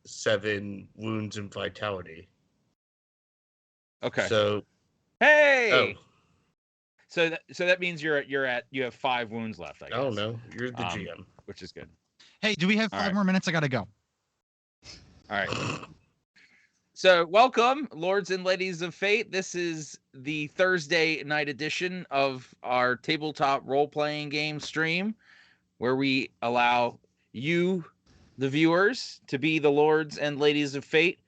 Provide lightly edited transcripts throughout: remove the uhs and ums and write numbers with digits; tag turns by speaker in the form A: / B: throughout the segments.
A: 7 wounds and vitality.
B: Okay.
A: So,
B: hey. So that means you have 5 wounds left, I guess.
A: Oh no, you're the GM,
B: which is good.
C: Hey, do we have 5 more minutes? I gotta go.
B: All right. So welcome, lords and ladies of fate. This is the Thursday night edition of our tabletop role-playing game stream, where we allow you, the viewers, to be the lords and ladies of fate,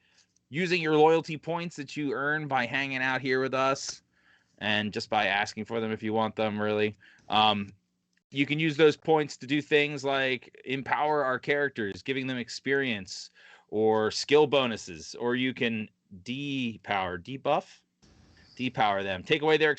B: using your loyalty points that you earn by hanging out here with us, and just by asking for them if you want them, really. You can use those points to do things like empower our characters, giving them experience or skill bonuses, or you can depower them, take away their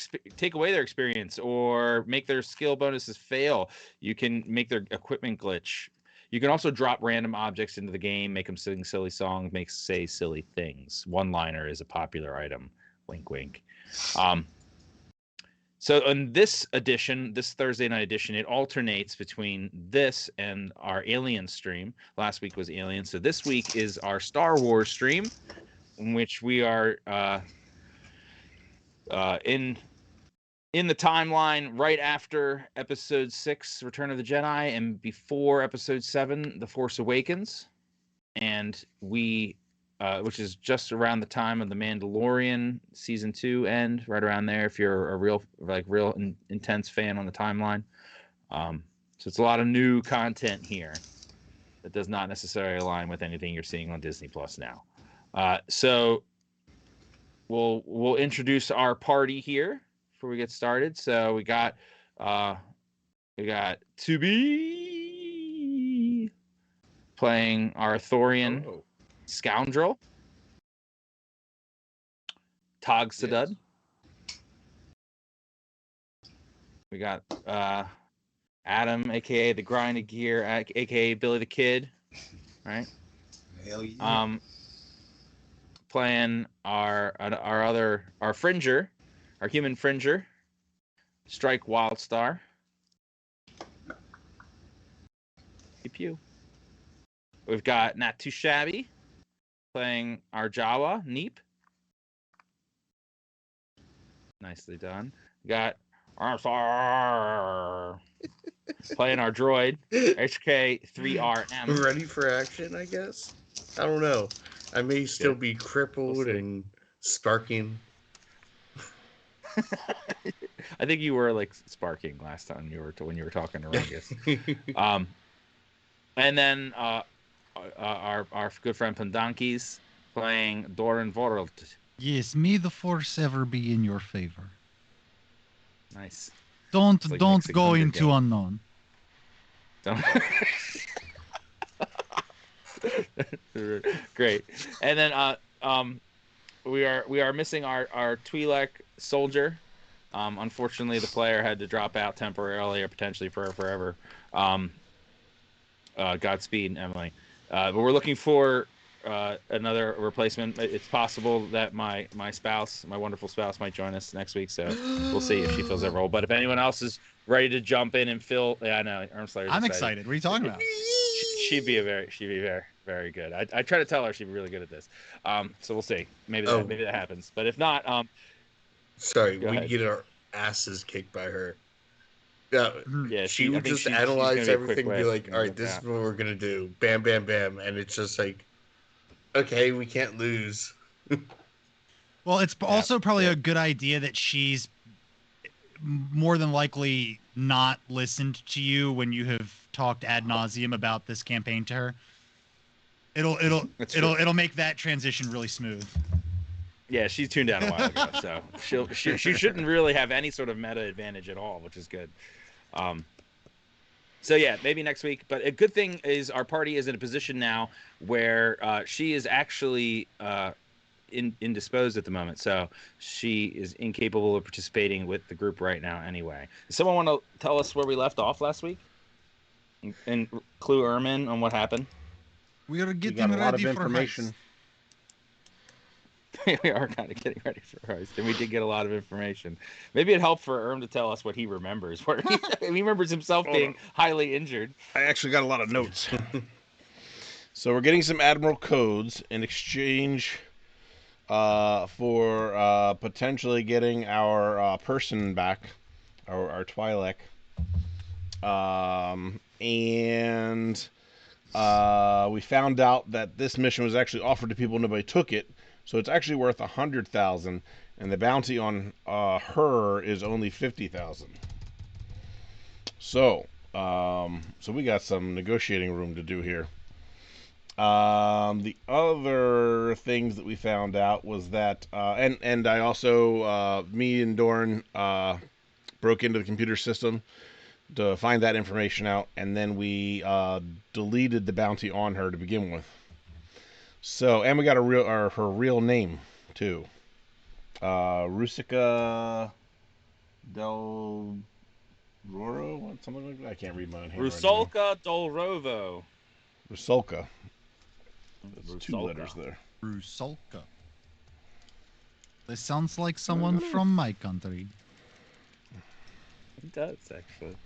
B: experience, or make their skill bonuses fail. You can make their equipment glitch. You can also drop random objects into the game, make them sing silly songs, say silly things. One-liner is a popular item. Wink, wink. So in this edition, this Thursday night edition, it alternates between this and our Alien stream. Last week was Alien, so this week is our Star Wars stream, in which we are in the timeline right after Episode 6, Return of the Jedi, and before Episode 7, The Force Awakens, and we. Which is just around the time of The Mandalorian Season 2 end, right around there, if you're a real intense fan on the timeline. So it's a lot of new content here that does not necessarily align with anything you're seeing on Disney Plus now. So we'll introduce our party here before we get started. So we got Tubi playing our Thorian. Oh. Scoundrel, Tog Sadud. Yes. We got Adam, aka the Grinded Gear, aka Billy the Kid, right?
D: Hell yeah.
B: Playing our Fringer, our human Fringer, Strike Wildstar. Pew pew. We've got Not Too Shabby playing our Jawa, Neep. Nicely done. We got Arthur playing our droid, HK3RM.
A: Ready for action, I guess? I don't know. I may still be crippled and sparking.
B: I think you were like sparking last time when you were talking to Rungus. And then our good friend Pandankis playing Doran Vorld.
C: Yes, may the force ever be in your favor.
B: Nice.
C: Don't go into unknown.
B: Don't. Great. And then we are missing our Twi'lek soldier. Unfortunately, the player had to drop out temporarily or potentially for forever. Godspeed, Emily. But we're looking for another replacement. It's possible that my wonderful spouse, might join us next week. So we'll see if she fills that role. But if anyone else is ready to jump in and fill, I know
C: I'm excited. What are you talking about?
B: She'd be very, very good. I try to tell her she'd be really good at this. So we'll see. Maybe that happens. But if not,
A: sorry, we get our asses kicked by her. Yeah, she would just analyze everything and be like, all right, this is what we're going to do. Bam, bam, bam. And it's just like, okay, we can't lose.
C: Well, it's also probably a good idea that she's more than likely not listened to you when you have talked ad nauseum about this campaign to her. It'll make that transition really smooth.
B: Yeah, she's tuned out a while ago, so she shouldn't really have any sort of meta advantage at all, which is good. So yeah, maybe next week. But a good thing is our party is in a position now where she is actually indisposed at the moment, so she is incapable of participating with the group right now. Anyway, does someone want to tell us where we left off last week and clue Ermin on what happened?
C: We are getting ready for information.
B: We are kind of getting ready for Heist, and we did get a lot of information. Maybe it helped for Erm to tell us what he remembers. He remembers himself being highly injured.
D: I actually got a lot of notes.
E: So we're getting some Admiral codes in exchange for potentially getting our person back, our Twi'lek. And we found out that this mission was actually offered to people, nobody took it, so it's actually worth 100,000, and the bounty on her is only 50,000. So we got some negotiating room to do here. The other things that we found out was that, and I also, me and Doran broke into the computer system to find that information out, and then we deleted the bounty on her to begin with. So, and we got her real name too, Rusica Del Roro, something like that. I can't read my own handwriting.
B: Rusalka Dolrovo.
E: Rusalka. There's 2 letters there.
C: Rusalka. This sounds like someone from my country.
B: It does, actually.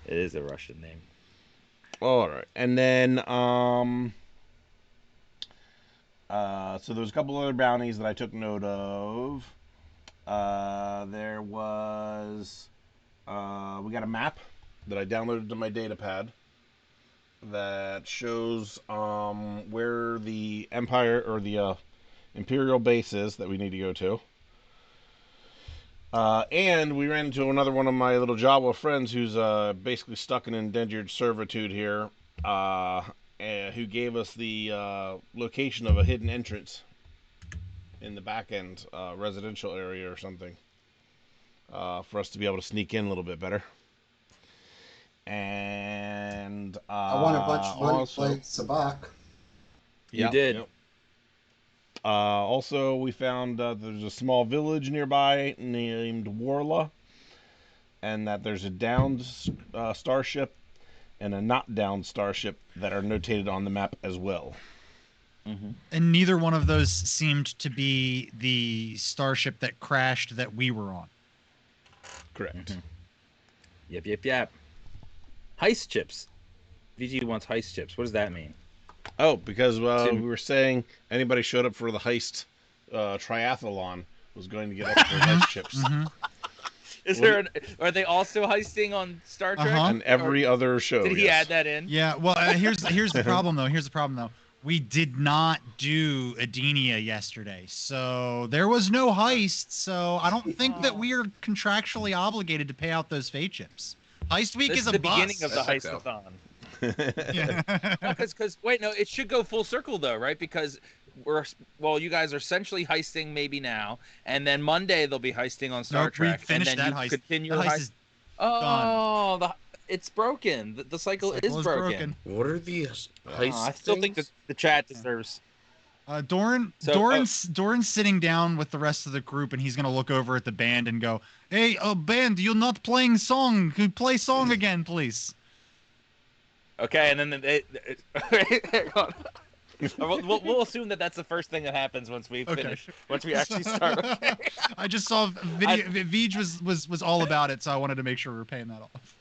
B: It is a Russian name.
E: All right. And then, so there was a couple other bounties that I took note of. There was, we got a map that I downloaded to my data pad that shows where the Empire or the Imperial base is that we need to go to. And we ran into another one of my little Jawa friends who's basically stuck in indentured servitude here, who gave us the location of a hidden entrance in the back end residential area or something for us to be able to sneak in a little bit better. And
D: I won a bunch of money playing Sabak.
B: You did.
E: Yep. Also, we found there's a small village nearby named Warla, and that there's a downed starship and a not downed starship that are notated on the map as well.
C: Mm-hmm. And neither one of those seemed to be the starship that crashed that we were on.
E: Correct.
B: Mm-hmm. Yep. Heist chips. VG wants heist chips. What does that mean?
E: Oh, because we were saying anybody showed up for the heist triathlon was going to get extra heist chips.
C: Mm-hmm.
B: Are they also heisting on Star Trek?
E: And every other show.
B: Did he add that in?
C: Yeah. Well, here's the problem though. We did not do Adenia yesterday, so there was no heist. So I don't think that we are contractually obligated to pay out those fate chips. Heist week is a
B: the
C: bust.
B: beginning of the heistathon. Because wait, no, it should go full circle though, right? Because you guys are essentially heisting maybe now, and then Monday they'll be heisting on Star Trek,
C: we finished
B: and then
C: that heist.
B: Continue
C: the heist is
B: done. It's broken. The cycle is broken.
A: What are these heist
B: I still think that the chat deserves.
C: Doran's sitting down with the rest of the group, and he's gonna look over at the band and go, "Hey, band, you're not playing song. Can you play song again, please?"
B: Okay, and then we'll assume that that's the first thing that happens once we finish. Once we actually start. Okay.
C: I just saw video. Vij was all about it, so I wanted to make sure we were paying that off.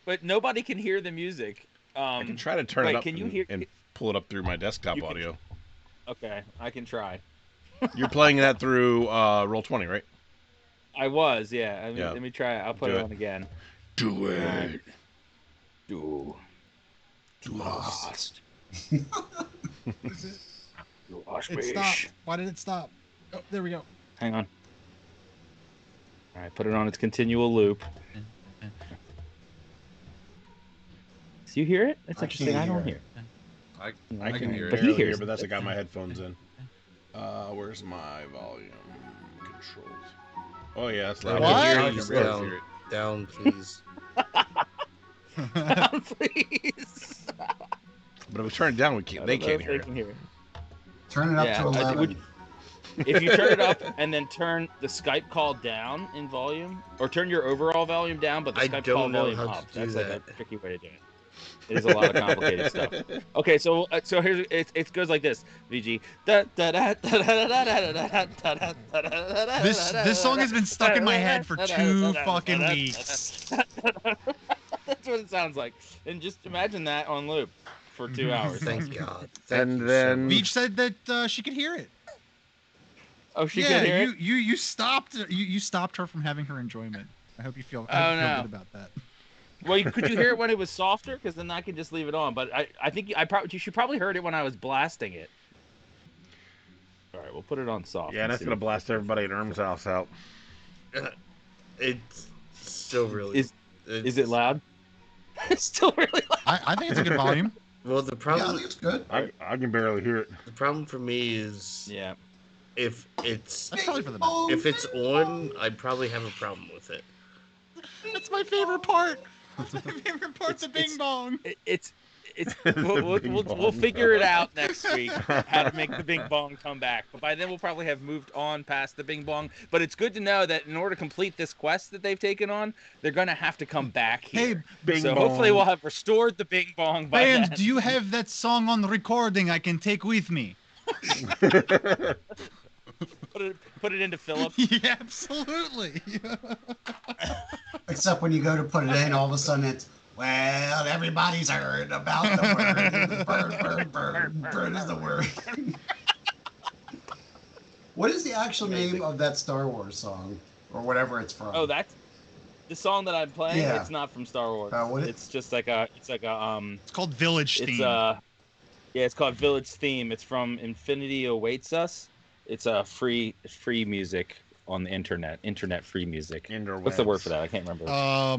B: But nobody can hear the music.
E: I can try to turn it up and pull it up through my desktop audio.
B: Okay, I can try.
E: You're playing that through Roll20, right?
B: I was, yeah. Let me try it. I'll put it on again.
E: Do it.
B: Do lost.
C: It stopped. Why did it stop? Oh, there we go.
B: Hang on. All right, put it on its continual loop. Do you hear it? That's interesting. I don't hear it.
E: I can hear it.
B: But he hears it.
E: But that's I got my headphones in. Where's my volume controls? Oh yeah, that's loud.
C: What?
A: Down, please.
B: Down, please.
E: But if we turn it down, we can't. They can't hear it.
D: Turn it up to 11.
B: If you turn it up and then turn the Skype call down in volume, or turn your overall volume down, but the Skype call volume up, that's like a tricky way to do it. It is a lot of complicated stuff. Okay, so here's it goes like this. VG.
C: This song has been stuck in my head for 2 fucking weeks.
B: That's what it sounds like. And just imagine that on loop for 2 hours.
A: Thank God.
E: And then
C: Beach said that she could hear it.
B: Oh, she could hear it?
C: You stopped her from having her enjoyment. I hope you feel good about that.
B: Well, could you hear it when it was softer? Because then I could just leave it on. But I think you should probably heard it when I was blasting it. All right, we'll put it on soft.
E: Yeah, that's gonna blast everybody at Erm's house out.
A: It's still really.
B: Is it loud? It's still really loud.
C: I think it's a good volume.
A: Well, the problem.
D: Yeah, I think it's good.
E: I can barely hear it.
A: The problem for me is.
B: Yeah.
A: If it's
C: That's probably for the
D: best.
A: If it's on, I'd probably have a problem with it.
C: That's my favorite part. That's my favorite part. The Bing Bong.
B: We'll figure it out next week how to make the Bing Bong come back. But by then we'll probably have moved on past the Bing Bong. But it's good to know that in order to complete this quest that they've taken on, they're gonna have to come back here.
C: Hey,
E: Bing
B: so
E: Bong.
B: Hopefully we'll have restored the Bing Bong by
C: Band,
B: then.
C: do you have that song on the recording I can take with me?
B: Put it into Philip.
C: Yeah, absolutely.
D: Except when you go to put it in, all of a sudden it's, well, everybody's heard about the word. Bird is the word. What is the actual name of that Star Wars song? Or whatever it's from?
B: Oh, that's the song that I'm playing.
D: Yeah.
B: It's not from Star Wars. It's just like it's
C: called Village Theme.
B: It's called Village Theme. It's from Infinity Awaits Us. It's a free music on the internet free music. What's the word for that? I can't remember.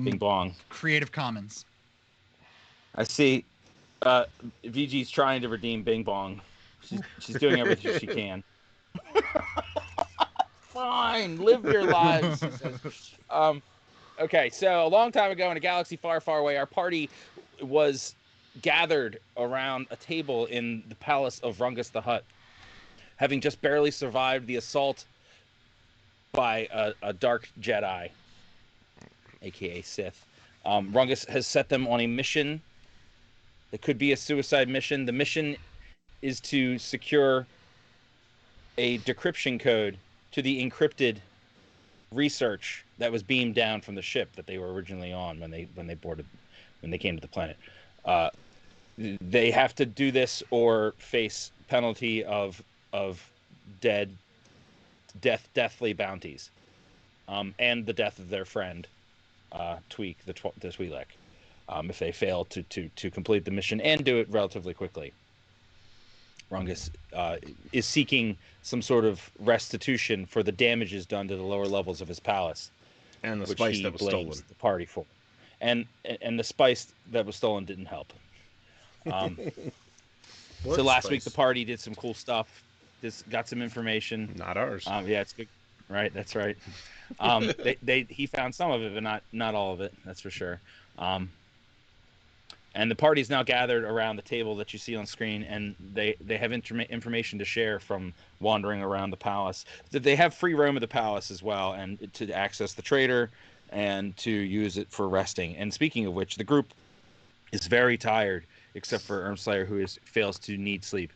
B: Bing Bong.
C: Creative Commons.
B: I see. VG's trying to redeem Bing Bong. She's doing everything she can. Fine, live your lives. She says. Okay, so a long time ago in a galaxy far, far away, our party was gathered around a table in the palace of Rungus the Hutt, having just barely survived the assault by a dark Jedi, aka Sith. Rungus has set them on a mission that could be a suicide mission. The mission is to secure a decryption code to the encrypted research that was beamed down from the ship that they were originally on when they came to the planet. They have to do this or face penalty of deathly bounties, and the death of their friend, Tweak the Twi'lek, if they fail to complete the mission and do it relatively quickly. Rungus is seeking some sort of restitution for the damages done to the lower levels of his palace,
E: and the
B: which
E: spice
B: he
E: that was
B: blames
E: stolen.
B: the party for, and the spice that was stolen didn't help. So last week the party did some cool stuff. Got some information.
E: Not ours.
B: Yeah, it's good. Right, that's right. He found some of it, but not all of it. That's for sure. And the party's now gathered around the table that you see on screen, and they have information to share from wandering around the palace. They have free roam of the palace as well, and to access the trader and to use it for resting. And speaking of which, the group is very tired, except for Ermslayer, who fails to need sleep.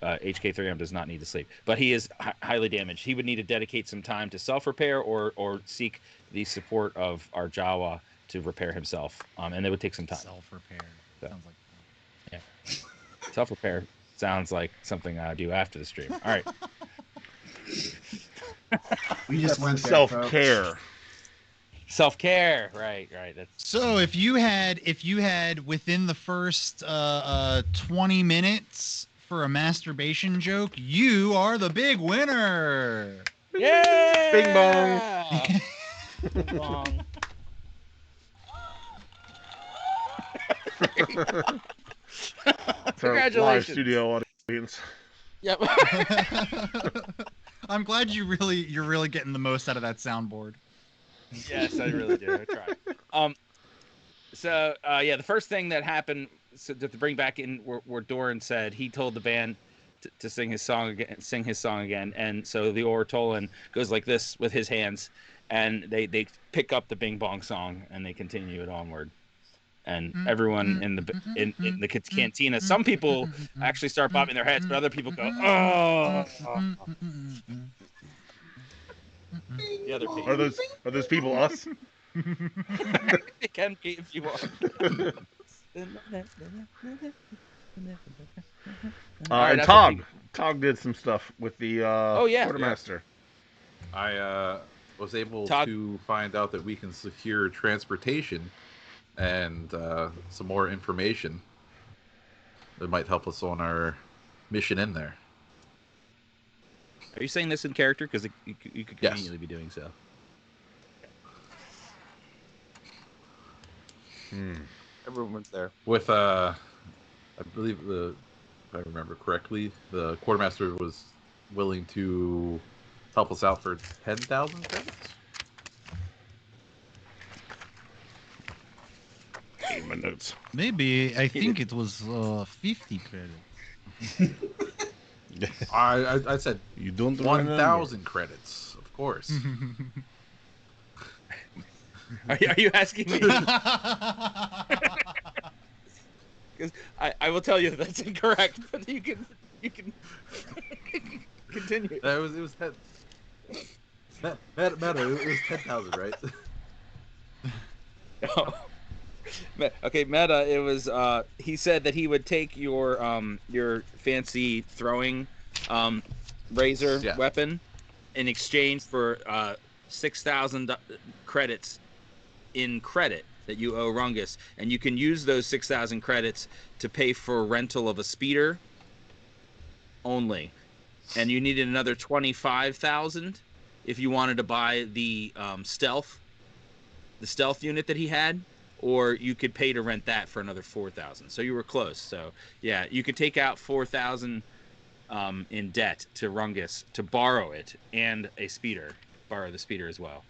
B: HK3M does not need to sleep, but he is highly damaged. He would need to dedicate some time to self-repair or seek the support of our Jawa to repair himself, and it would take some time.
C: Self-repair.
B: So,
C: sounds like
B: yeah. Self-repair sounds like something I do after the stream. All right.
D: We just went there,
E: self-care.
D: folks.
B: Self-care, right. That's
C: so. If you had within the first 20 minutes for a masturbation joke, you are the big winner.
B: Yeah.
E: Bing bong.
B: Bing bong. Congratulations.
E: Live studio audience.
B: Yep.
C: I'm glad you're really getting the most out of that soundboard.
B: Yes, I really do. I tried. The first thing that happened to bring back in where Doran said he told the band to sing his song again, and so the Ortolan goes like this with his hands, and they pick up the Bing Bong song and they continue it onward. And everyone in the cantina, some people actually start bobbing their heads, but other people go, oh. The other people.
E: Are those people us?
B: It can be if you want.
E: And Tog did some stuff with the quartermaster.
F: I was able to find out that we can secure transportation and some more information that might help us on our mission in there.
B: Are you saying this in character? Because you could conveniently be doing so.
G: Everyone's there.
F: With I believe if I remember correctly, the quartermaster was willing to help us out for 10,000 credits.
E: My notes.
C: Maybe I think it was 50 credits.
F: I said
E: you don't
F: 1,000 credits, of course.
B: Are you asking me? Because I will tell you that's incorrect, but you can continue.
F: It was 10. Meta, it was 10,000, right?
B: No. Okay, Meta. It was. He said that he would take your fancy throwing razor weapon in exchange for 6,000 credits in credit that you owe Rungus, and you can use those 6,000 credits to pay for rental of a speeder only, and you needed another 25,000 if you wanted to buy the stealth unit that he had, or you could pay to rent that for another 4,000. So you were close. So yeah, you could take out 4,000 in debt to Rungus to borrow it and borrow the speeder as well.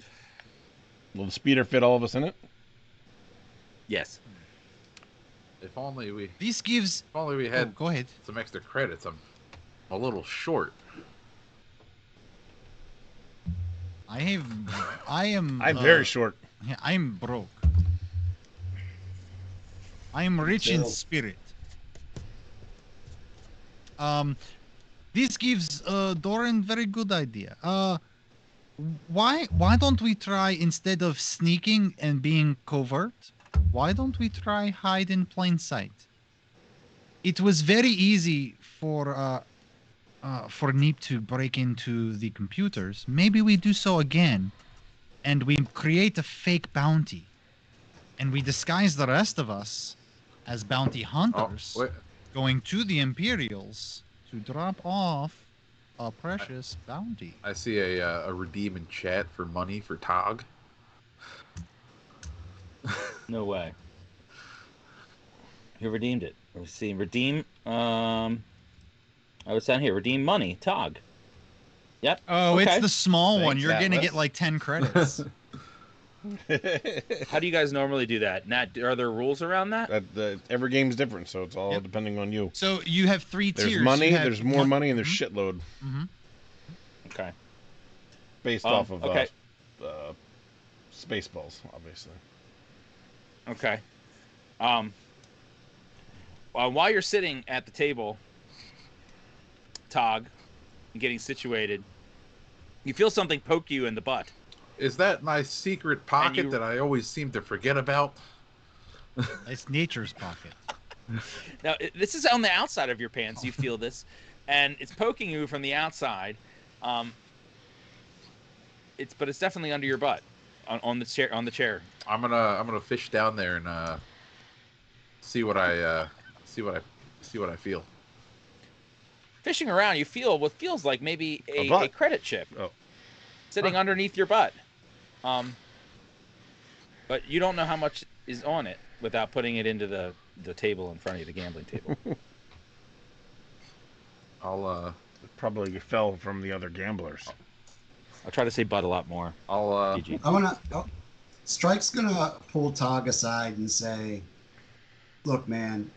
E: Will the speeder fit all of us in it?
B: Yes.
F: If only we.
C: This gives.
F: If only we had.
C: Go ahead.
F: Some extra credits. I'm a little short.
C: I'm
E: very short.
C: Yeah, I'm broke. I'm rich in spirit. This gives Doran very good idea. Why don't we try, instead of sneaking and being covert, why don't we try hide in plain sight? It was very easy for Neep to break into the computers. Maybe we do so again, and we create a fake bounty, and we disguise the rest of us as bounty hunters going to the Imperials to drop off a precious bounty.
F: I see a redeem in chat for money for Tog.
B: No way. Who redeemed it? Let's see. Redeem. Oh, it's down here. Redeem money. Tog. Yep.
C: Oh,
B: okay.
C: It's the small one. You're going to get like 10 credits.
B: How do you guys normally do that? Nat, are there rules around that?
E: Every game's different, so it's all depending on you.
C: So you have 3 tiers.
E: There's money, there's more money, and there's shitload.
B: Okay.
E: Based off of Spaceballs, obviously.
B: Okay. While you're sitting at the table, Tog, getting situated, you feel something poke you in the butt.
F: Is that my secret pocket that I always seem to forget about?
C: It's nature's pocket.
B: Now, this is on the outside of your pants. You feel this, and it's poking you from the outside. But it's definitely under your butt, on the chair. On the chair.
F: I'm gonna fish down there and see what I feel.
B: Fishing around, you feel what feels like maybe a credit chip sitting underneath your butt. But you don't know how much is on it without putting it into the table in front of you, the gambling table.
E: I'll probably fell from the other gamblers.
B: I'll try to say butt a lot more.
D: Strike's gonna pull Tog aside and say, "Look, man,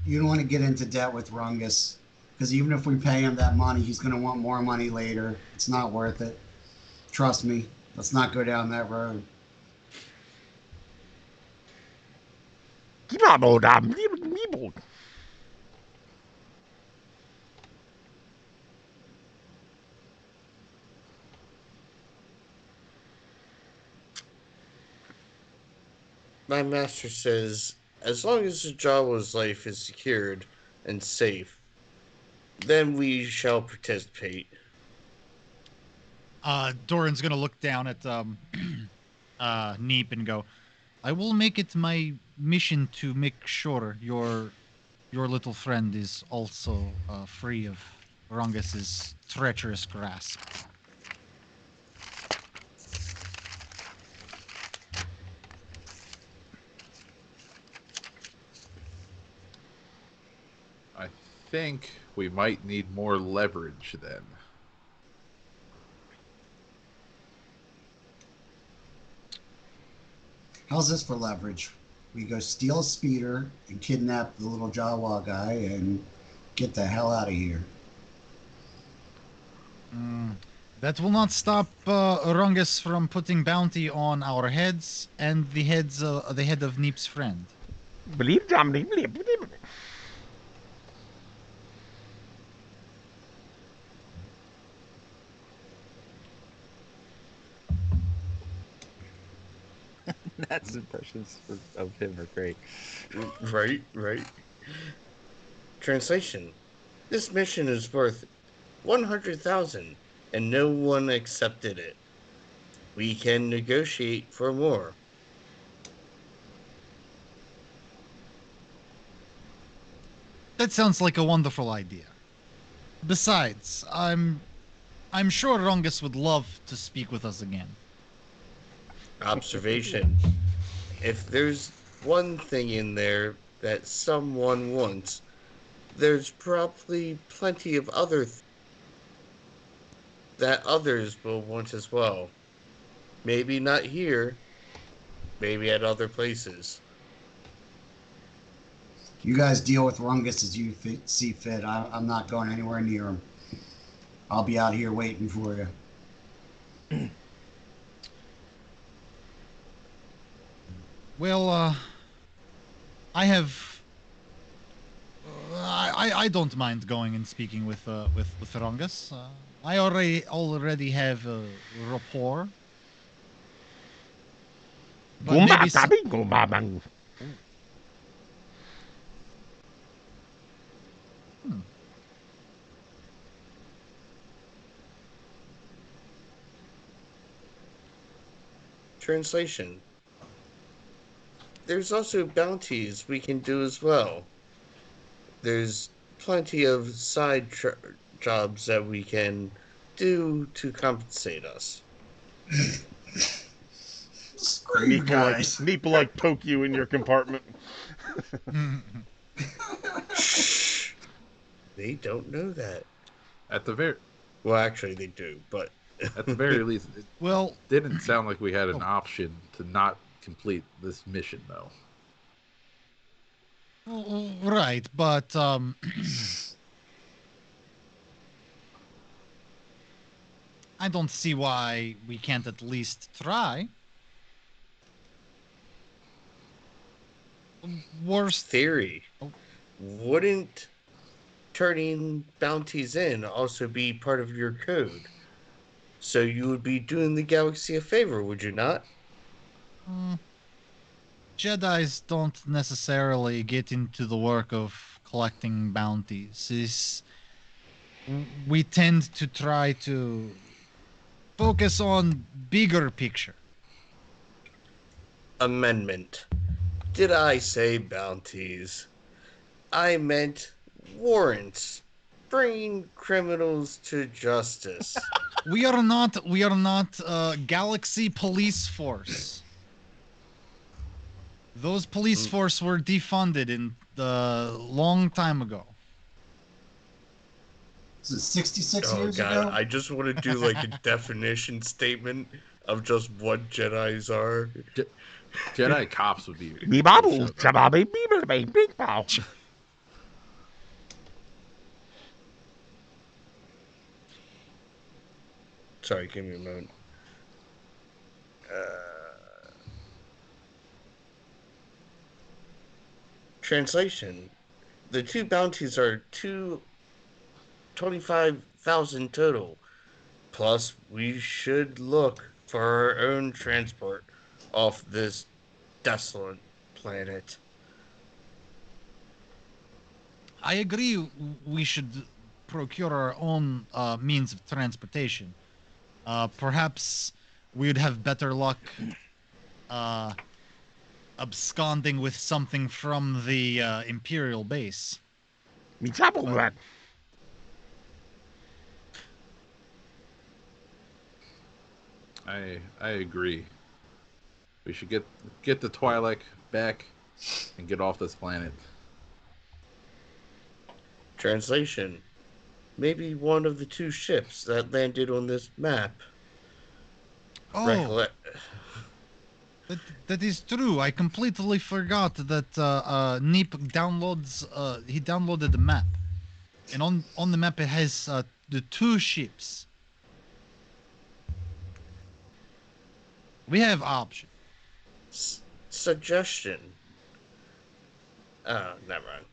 D: you don't want to get into debt with Rungus, because even if we pay him that money, he's gonna want more money later. It's not worth it. Trust me. Let's not go down that road."
A: My master says As long as the Jawa's life is secured and safe, then we shall participate.
C: Doran's gonna look down at Neep and go, I will make it my mission to make sure your little friend is also free of Rungus's treacherous grasp.
F: I think we might need more leverage then.
D: How's this for leverage? We go steal a speeder and kidnap the little Jawa guy and get the hell out of here.
C: That will not stop Rungus from putting bounty on our heads and the head of Neep's friend.
B: That's impressions of him are great.
A: Right. Translation. This mission is worth 100,000 and no one accepted it. We can negotiate for more.
C: That sounds like a wonderful idea. Besides, I'm sure Rungus would love to speak with us again.
A: Observation. If there's one thing in there that someone wants, there's probably plenty of other that others will want as well. Maybe not here, maybe at other places.
D: You guys deal with Rungus as you see fit. I'm not going anywhere near him. I'll be out here waiting for you.
C: Well, I don't mind going and speaking with Rungus. I already have a rapport.
A: Translation. There's also bounties we can do as well. There's plenty of side jobs that we can do to compensate us.
E: Meep like poke you in your compartment.
A: Shh. They don't know that.
F: Well,
A: actually, they do, but
F: at the very least, it didn't sound like we had an option to not complete this mission, though.
C: Right, but I don't see why we can't at least try. Worst
A: theory. Wouldn't turning bounties in also be part of your code? So you would be doing the galaxy a favor, would you not?
C: Jedis don't necessarily get into the work of collecting bounties. We tend to try to focus on bigger picture.
A: Amendment. Did I say bounties? I meant warrants. Bringing criminals to justice.
C: We are not Galaxy Police Force. Those police force were defunded in the long time ago.
D: Is it 66 years ago?
A: I just want to do like a definition statement of just what Jedis are.
F: Jedi cops would be.
A: Sorry, give me a moment. Translation. The two bounties are 25,000 total. Plus, we should look for our own transport off this desolate planet.
C: I agree. We should procure our own means of transportation. Perhaps we'd have better luck absconding with something from the Imperial base.
F: I agree. We should get the Twi'lek back and get off this planet.
A: Translation. Maybe one of the two ships that landed on this map.
C: Oh, that is true. I completely forgot that Neep downloads. He downloaded the map, and on the map it has the two ships. We have option.
A: Suggestion. Never mind.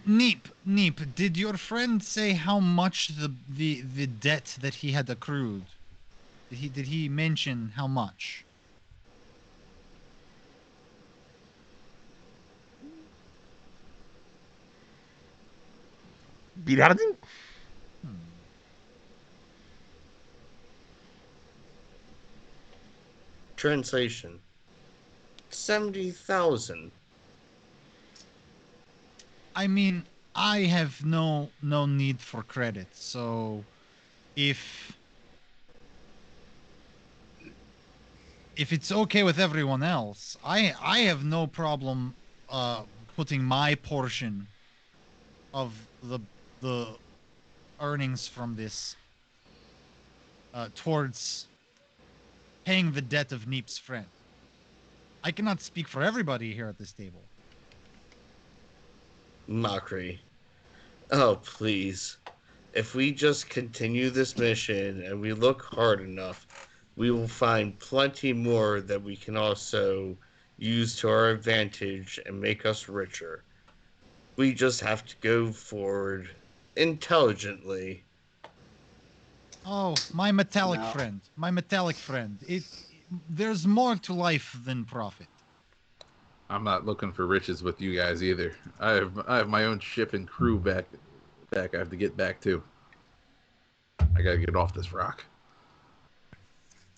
C: Neep, did your friend say how much the debt that he had accrued? Did he mention how much?
A: Translation. 70,000.
C: I mean, I have no need for credit, so if it's okay with everyone else, I have no problem putting my portion of the earnings from this towards paying the debt of Neep's friend. I cannot speak for everybody here at this table.
A: Mockery. Oh, please. If we just continue this mission and we look hard enough, we will find plenty more that we can also use to our advantage and make us richer. We just have to go forward intelligently.
C: Oh, my metallic friend. My metallic friend. There's more to life than profit.
F: I'm not looking for riches with you guys either. I have my own ship and crew back I have to get back to. I gotta get off this rock.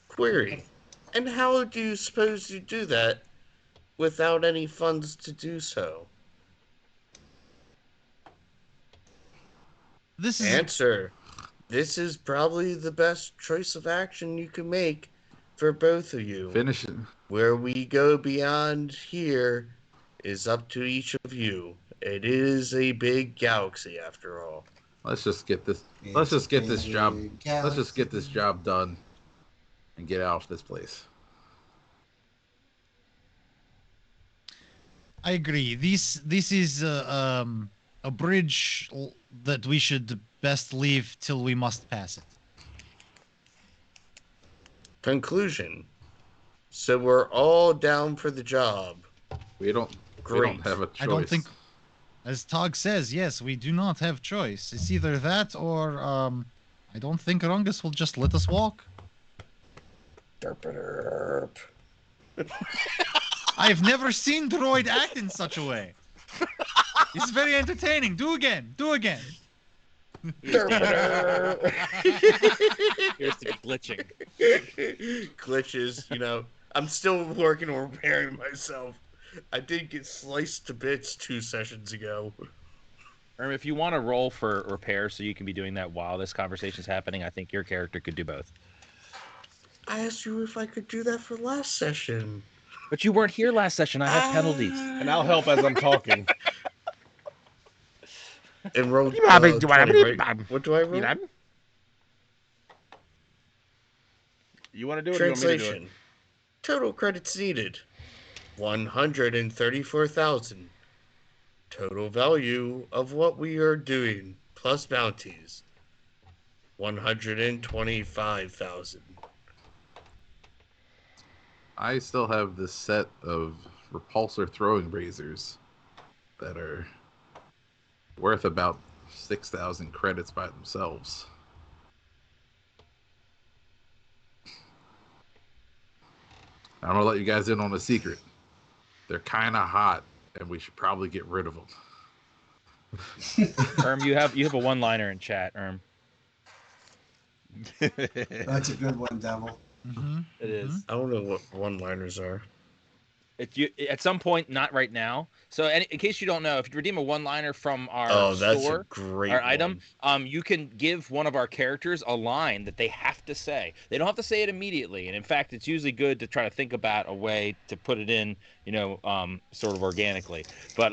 A: Query. And how do you suppose you do that without any funds to do so? Answer. This is probably the best choice of action you can make for both of you.
F: Finish it.
A: Where we go beyond here is up to each of you. It is a big galaxy after all.
F: Let's just get this. Let's just get this job. Let's just get this job done and get out of this place.
C: I agree. This is a bridge that we should best leave till we must pass it.
A: Conclusion. So we're all down for the job.
F: We don't have a choice.
C: I don't think, as Tog says, yes, we do not have choice. It's either that or I don't think Rungus will just let us walk.
A: Derp.
C: I've never seen Droid act in such a way. It's very entertaining. Do again.
B: Here's the glitching.
A: Glitches, I'm still working on repairing myself. I did get sliced to bits 2 sessions ago.
B: If you want to roll for repair so you can be doing that while this conversation's happening, I think your character could do both.
A: I asked you if I could do that for last session.
B: But you weren't here last session. I have penalties.
E: And I'll help as I'm talking.
A: And roll 20, right? What do I roll?
E: You want to do it?
A: Translation.
E: Or you want me to do it?
A: Total credits needed. 134,000. Total value of what we are doing plus bounties. 125,000.
F: I still have this set of repulsor throwing razors that are worth about 6,000 credits by themselves. I'm gonna let you guys in on a secret. They're kind of hot, and we should probably get rid of them.
B: you have a one-liner in chat,
D: That's a good one, Devil.
B: Mm-hmm. It is.
A: I don't know what one-liners are.
B: At some point, not right now. So, in case you don't know, if you redeem a one-liner from our store, our item, you can give one of our characters a line that they have to say. They don't have to say it immediately, and in fact, it's usually good to try to think about a way to put it in, sort of organically. But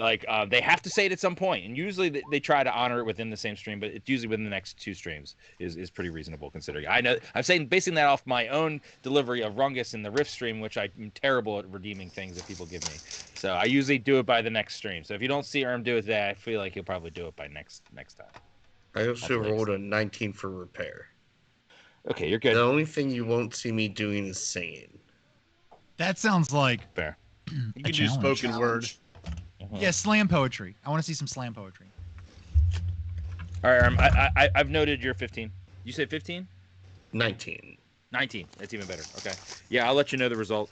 B: they have to say it at some point, and usually they try to honor it within the same stream. But it's usually within the next 2 streams is pretty reasonable considering. I know I'm basing that off my own delivery of Rungus in the Rift stream, which I'm terrible at redeeming things that people give me. So I usually do it by the next stream. So if you don't see do it today, I feel like he'll probably do it by next time.
A: I also rolled a 19 for repair.
B: Okay, you're good.
A: The only thing you won't see me doing is singing.
C: That sounds like
B: fair.
E: You can do spoken word.
C: Yeah, slam poetry. I want to see some slam poetry.
B: All right, I've noted your 15. You said 15?
A: 19.
B: 19. That's even better. Okay. Yeah, I'll let you know the result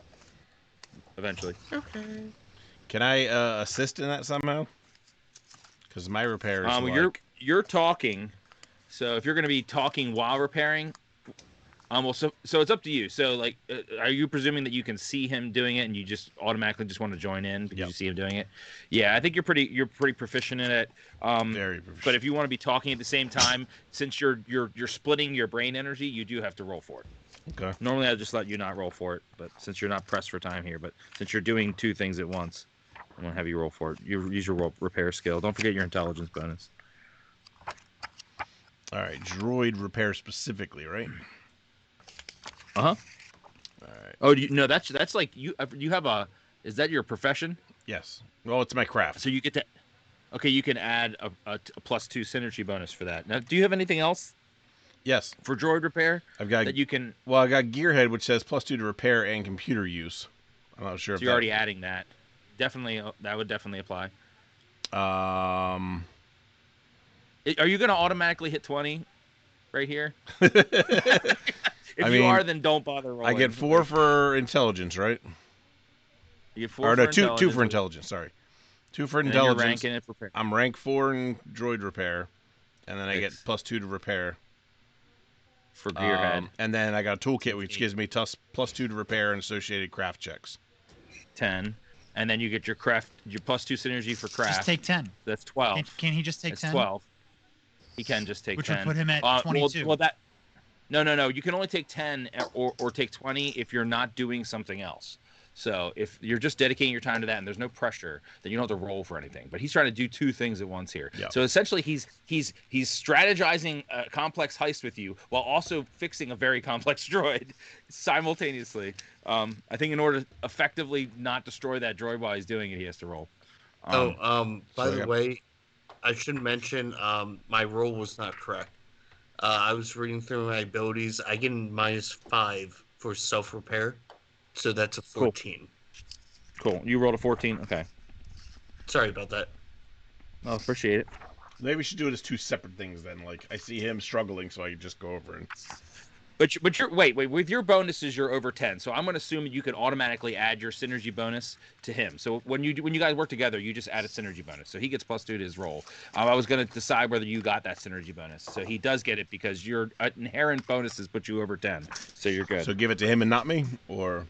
B: eventually.
A: Okay.
E: Can I assist in that somehow? Because my repair is
B: you're talking. So if you're going to be talking while repairing, so it's up to you. So are you presuming that you can see him doing it and you just automatically just want to join in because you see him doing it? Yeah, I think you're pretty proficient in it.
E: Very proficient.
B: But if you want to be talking at the same time, since you're splitting your brain energy, you do have to roll for it.
E: Okay.
B: Normally I'd just let you not roll for it, but since you're not pressed for time here, but since you're doing 2 things at once, I'm gonna have you roll for it. You use your repair skill. Don't forget your intelligence bonus.
E: All right, droid repair specifically, right?
B: All
E: right.
B: Oh, no, that's like you have a. Is that your profession?
E: Yes. Well, it's my craft.
B: So you get to. Okay, you can add a +2 synergy bonus for that. Now, do you have anything else?
E: Yes.
B: For droid repair,
E: I've got
B: that you can.
E: Well, I got Gearhead, which says +2 to repair and computer use. I'm not sure.
B: So you're already adding that. Definitely, that would definitely apply. Are you going to automatically hit 20 right here? If you are, then don't bother rolling.
E: I get 4 for intelligence, right?
B: You get 4 for intelligence.
E: 2 for intelligence, sorry. 2 for intelligence.
B: You're ranking it for repair.
E: I'm rank 4 in droid repair, and then I get +2 to repair.
B: For Gearhead.
E: And then I got a toolkit, which gives me +2 to repair and associated craft checks.
B: 10. And then you get your +2 synergy for craft.
C: Just take 10.
B: That's 12.
C: Can he just take 10?
B: That's 12. He can just take 10.
C: Which would put him at 22.
B: Well, that... No. You can only take 10 or take 20 if you're not doing something else. So if you're just dedicating your time to that and there's no pressure, then you don't have to roll for anything. But he's trying to do 2 things at once here. Yep. So essentially he's strategizing a complex heist with you while also fixing a very complex droid simultaneously. I think in order to effectively not destroy that droid while he's doing it, he has to roll.
A: By the way, I should mention my roll was not correct. I was reading through my abilities. I get -5 for self-repair. So that's a 14.
B: Cool. You rolled a 14? Okay.
A: Sorry about that.
B: I appreciate it.
E: Maybe we should do it as 2 separate things then. Like, I see him struggling, so I can just go over and...
B: But you're wait, with your bonuses you're over 10. So I'm going to assume you can automatically add your synergy bonus to him. So when you guys work together, you just add a synergy bonus. So he gets +2 to his roll. I was going to decide whether you got that synergy bonus. So he does get it because your inherent bonuses put you over 10. So you're good.
E: So give it to him and not me, or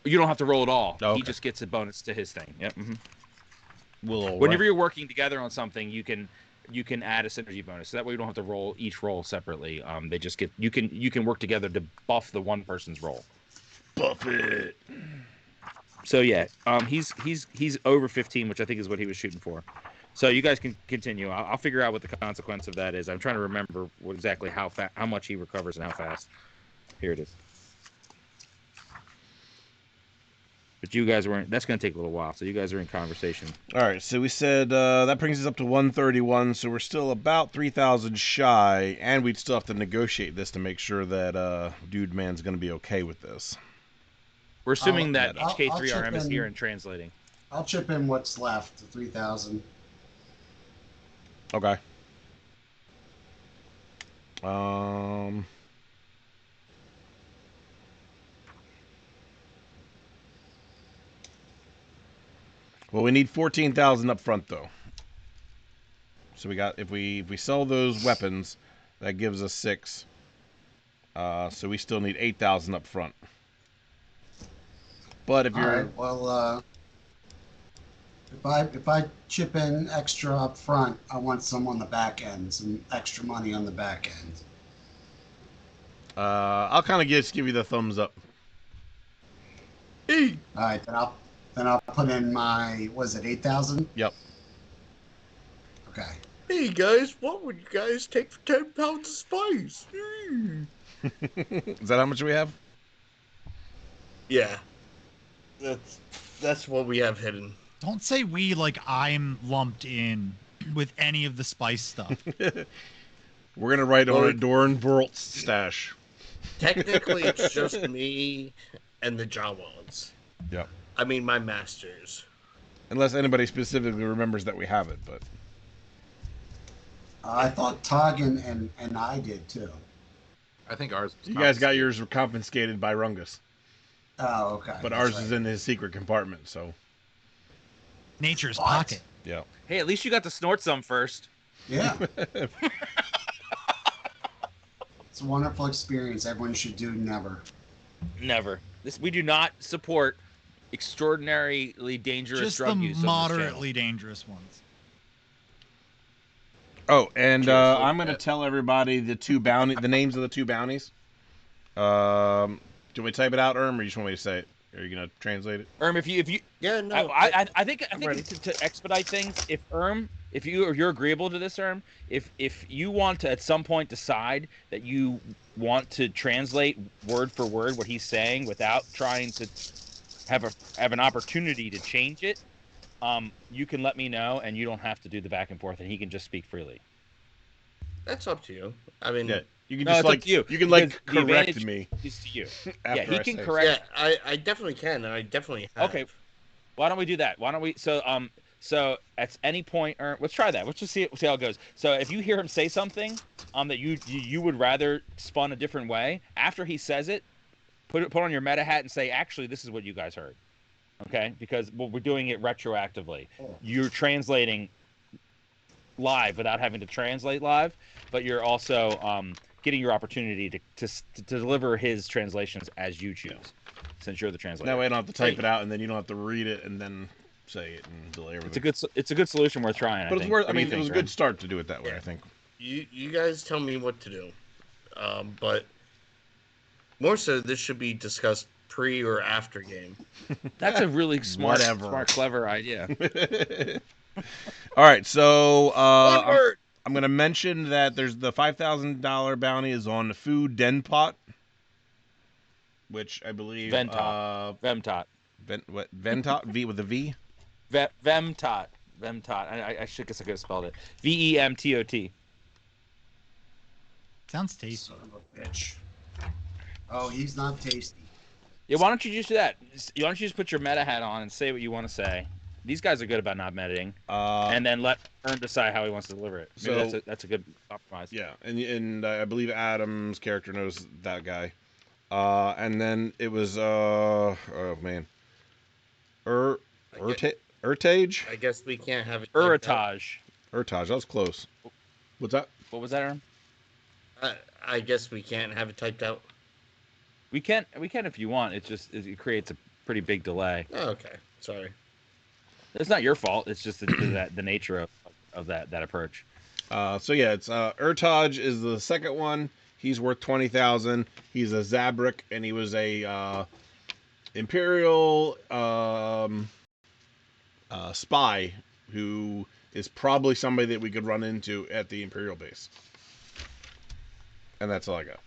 B: you don't have to roll at all.
E: Oh, okay.
B: He just gets a bonus to his thing. Yep.
E: Mm-hmm.
B: Whenever you're working together on something, you can add a synergy bonus. So that way you don't have to roll each roll separately. They just get you can work together to buff the one person's roll.
E: Buff it.
B: So yeah, he's over 15, which I think is what he was shooting for. So you guys can continue. I'll figure out what the consequence of that is. I'm trying to remember exactly how much he recovers and how fast. Here it is. But you guys weren't. That's going to take a little while. So you guys are in conversation.
E: All right. So we said that brings us up to 131. So we're still about 3,000 shy, and we'd still have to negotiate this to make sure that Dude Man's going to be okay with this.
B: We're assuming that HK3RM is here and translating.
D: I'll chip in what's left, 3,000.
E: Okay. Well, we need 14,000 up front, though. So we got if we sell those weapons, that gives us 6. So we still need 8,000 up front. But if you're
D: if I chip in extra up front, I want some on the back end, some extra money on the back end.
E: I'll kind of give you the thumbs up.
D: All right, then I'll put in my 8,000?
E: Yep.
D: Okay.
A: Hey guys, what would you guys take for 10 pounds of spice?
E: Is that how much we have?
A: Yeah. That's what we have hidden.
C: Don't say we like I'm lumped in with any of the spice stuff.
E: We're gonna write on a Dornvort's stash.
A: Technically, it's just me and the Jawans.
E: Yep.
A: I mean, my masters.
E: Unless anybody specifically remembers that we have it, but...
D: I thought Tog and I did, too.
F: I think ours...
E: You guys got yours confiscated by Rungus.
D: Oh, okay.
E: But ours is in his secret compartment, so...
C: Nature's pocket.
E: Yeah.
B: Hey, at least you got to snort some first.
D: Yeah. It's a wonderful experience. Everyone should do never.
B: Never. We do not support extraordinarily dangerous drug use.
C: Just the moderately dangerous ones.
E: Oh, and I'm going to tell everybody the names of the 2 bounties. Do you want me to type it out, Erm, or you just want me to say it? Are you going to translate it?
B: Erm, if you
A: yeah, no.
B: I think to expedite things, if you're agreeable to this, Erm, if you want to at some point decide that you want to translate word for word what he's saying without trying to have an opportunity to change it, you can let me know, and you don't have to do the back and forth, and he can just speak freely.
A: That's up to you. I mean,
E: yeah, you can just you can correct me.
B: Is to you.
E: Yeah,
B: he can correct.
A: Yeah, I definitely can, and I definitely have.
B: Okay, why don't we do that? Why don't we? So at any point, let's try that. Let's just see how it goes. So if you hear him say something that you would rather spun a different way, after he says it, put on your meta hat and say, actually, this is what you guys heard. Okay? Because we're doing it retroactively. You're translating live without having to translate live, but you're also getting your opportunity to deliver his translations as you choose, since you're the translator.
E: That way I don't have to type it out, and then you don't have to read it and then say it and delay everything.
B: It's a good solution worth trying.
E: But it's worth. I mean, it was a good start to do it that way. I think.
A: You guys tell me what to do, but more so, this should be discussed pre or after game.
B: That's a really smart, clever idea.
E: All right, so I'm going to mention that there's the $5,000 bounty is on the food den pot, which I believe
B: Ventot.
E: Ventot V with a V.
B: Vemtot. I should guess I could have spelled it. VEMTOT.
C: Sounds tasty.
D: Son of a bitch. Oh, he's not tasty.
B: Yeah, why don't you just do that? Why don't you just put your meta hat on and say what you want to say? These guys are good about not metaing, and then let Ern decide how he wants to deliver it. Maybe that's a good compromise.
E: Yeah, and I believe Adam's character knows that guy. And then it was oh man, Urtage.
A: I guess we can't have it.
B: Urtage.
E: That was close. What's that?
B: What was that, Ern?
A: I guess we can't have it typed out.
B: We can if you want. It creates a pretty big delay.
A: Oh, okay, sorry.
B: It's not your fault. It's just the nature of that approach.
E: So yeah, it's Urtage is the second one. He's worth 20,000. He's a Zabrak, and he was a Imperial spy who is probably somebody that we could run into at the Imperial base. And that's all I got.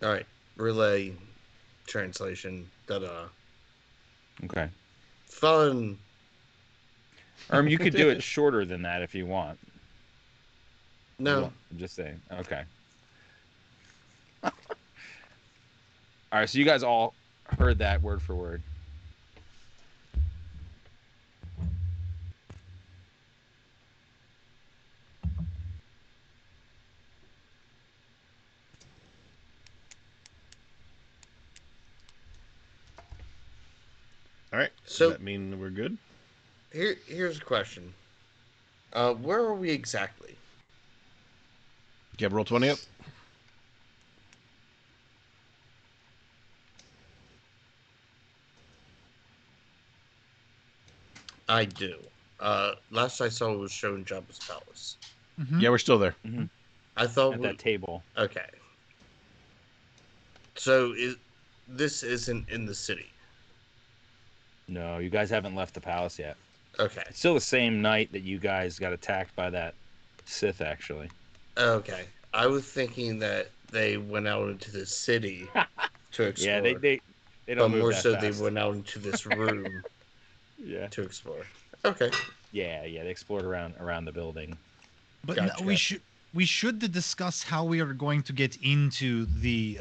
A: All right, relay translation.
B: Okay.
A: Fun.
B: You could do it shorter than that if you want.
A: No.
B: I'm just saying. Okay. All right, so you guys all heard that word for word.
E: All right. So does that mean we're good?
A: Here's a question. Where are we exactly?
E: Do you have Roll20 up?
A: I do. Last I saw was showing Jabba's palace.
E: Mm-hmm. Yeah, we're still there.
B: Mm-hmm.
A: I thought
B: at that table.
A: Okay. So this isn't in the city?
B: No, you guys haven't left the palace yet.
A: Okay.
B: It's still the same night that you guys got attacked by that Sith, actually.
A: Okay. I was thinking that they went out into the city to explore.
B: Yeah, they don't move
A: more
B: that
A: so
B: fast.
A: They went out into this room to explore. Okay.
B: Yeah, they explored around the building.
C: But gotcha. we should discuss how we are going to get into the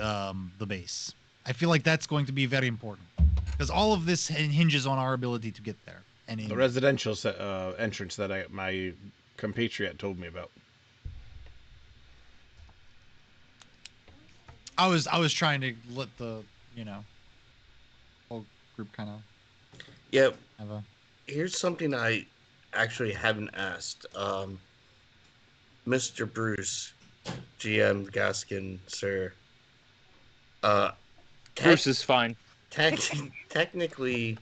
C: base. I feel like that's going to be very important because all of this hinges on our ability to get there. And
E: the residential entrance that my compatriot told me about.
C: I was trying to let the whole group kind of.
A: Yep. Here's something I actually haven't asked. Mr. Bruce, GM Gaskin, sir.
B: Bruce is fine.
A: Technically,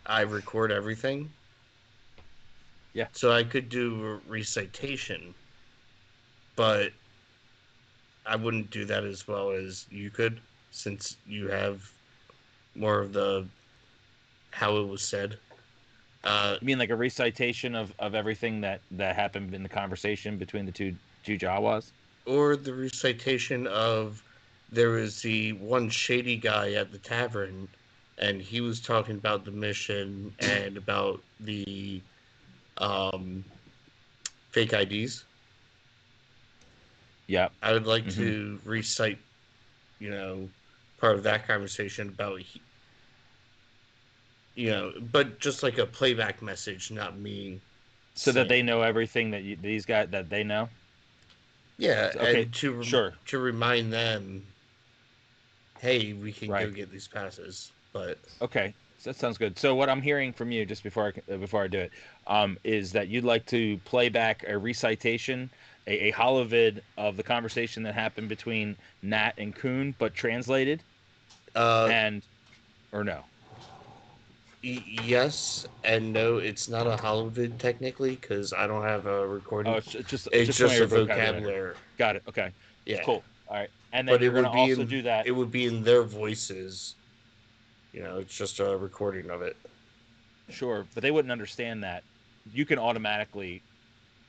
A: I record everything.
B: Yeah.
A: So I could do a recitation, but I wouldn't do that as well as you could, since you have more of the how it was said.
B: You mean like a recitation of everything that happened in the conversation between the two Jawas?
A: Or the recitation of there was the one shady guy at the tavern, and he was talking about the mission and about the fake IDs.
B: Yeah.
A: I would like to recite, part of that conversation about, but just like a playback message, not me.
B: So saying. That they know everything that these guys that they know.
A: Yeah, okay. And to remind them, hey, we can go get these passes. But
B: okay, so that sounds good. So what I'm hearing from you, just before I do it, is that you'd like to play back a recitation, a holovid of the conversation that happened between Nat and Kuhn, but translated, or no?
A: Yes and no. It's not a holovid technically because I don't have a recording.
B: Oh, it's just a vocabulary. Got it. Okay.
A: Yeah.
B: Cool. All right. And then you're going to also do that.
A: It would be in their voices. It's just a recording of it.
B: Sure, but they wouldn't understand that. You can automatically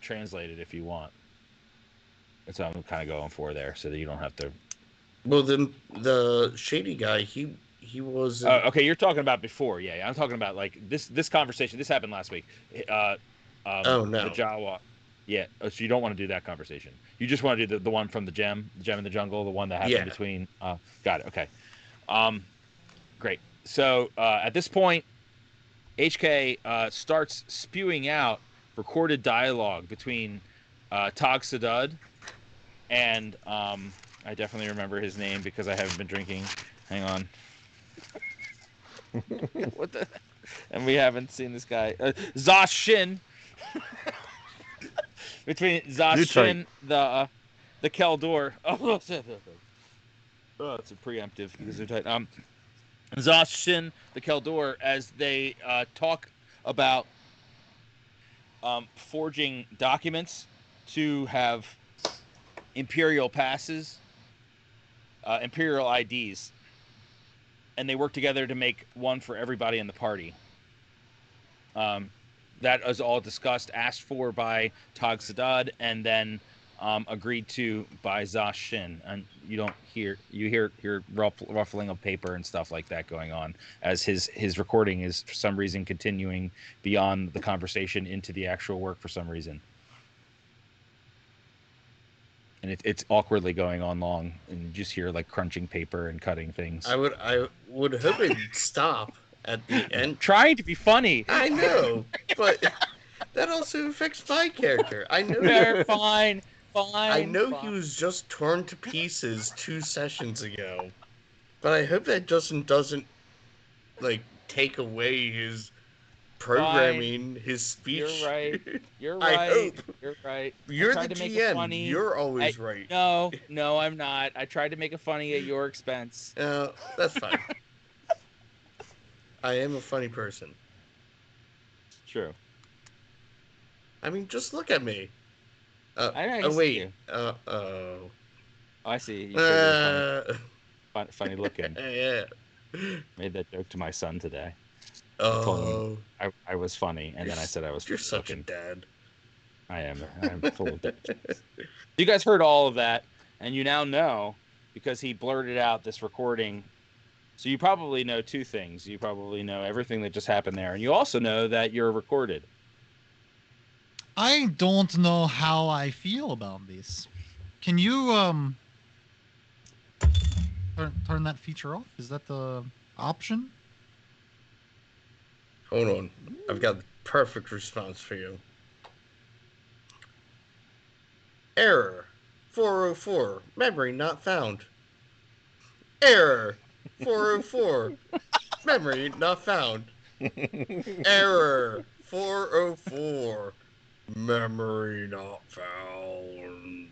B: translate it if you want. That's what I'm kind of going for there, so that you don't have to.
A: Well, the shady guy, he was.
B: Okay, you're talking about before, yeah. I'm talking about like this conversation. This happened last week.
A: Oh no,
B: the Jawa. Yeah, so you don't want to do that conversation. You just want to do the one from the gem in the jungle, the one that happened between. Got it. Okay. Great. So at this point, HK starts spewing out recorded dialogue between Tog Sadud and I definitely remember his name because I haven't been drinking. Hang on. What the? And we haven't seen this guy. Zosh Shin. Between Zosh Shin, the Keldor. Oh, it's a preemptive because they're tight. Zosh Shin, the Keldor, as they talk about forging documents to have Imperial passes, Imperial IDs, and they work together to make one for everybody in the party. That is all discussed, asked for by Tog Sadud, and then agreed to by Zosh Shin. And you hear ruffling of paper and stuff like that going on as his recording is for some reason continuing beyond the conversation into the actual work for some reason. And it's awkwardly going on long, and you just hear like crunching paper and cutting things.
A: I would hope it'd stop at the end.
B: Trying to be funny.
A: I know, but that also affects my character. I know.
B: They're fine.
A: I know he was just torn to pieces 2 sessions ago, but I hope that doesn't like take away his programming his speech.
B: You're right. You're
A: I
B: right.
A: hope.
B: You're right.
A: You're the GM. You're always right.
B: No, I'm not. I tried to make it funny at your expense.
A: That's fine. I am a funny person.
B: True.
A: I mean, just look at me.
B: I
A: wait.
B: I see. You funny looking.
A: Yeah.
B: Made that joke to my son today.
A: Oh.
B: I was funny, and then I said I was.
A: You're such a dad.
B: I am. I'm full of bitches. You guys heard all of that, and you now know because he blurted out this recording. So you probably know two things. You probably know everything that just happened there, and you also know that you're recorded.
C: I don't know how I feel about this. Can you turn that feature off? Is that the option?
A: Hold on. I've got the perfect response for you. Error. 404. Memory not found. Error. 404. Memory not found. Error. 404. Memory not found.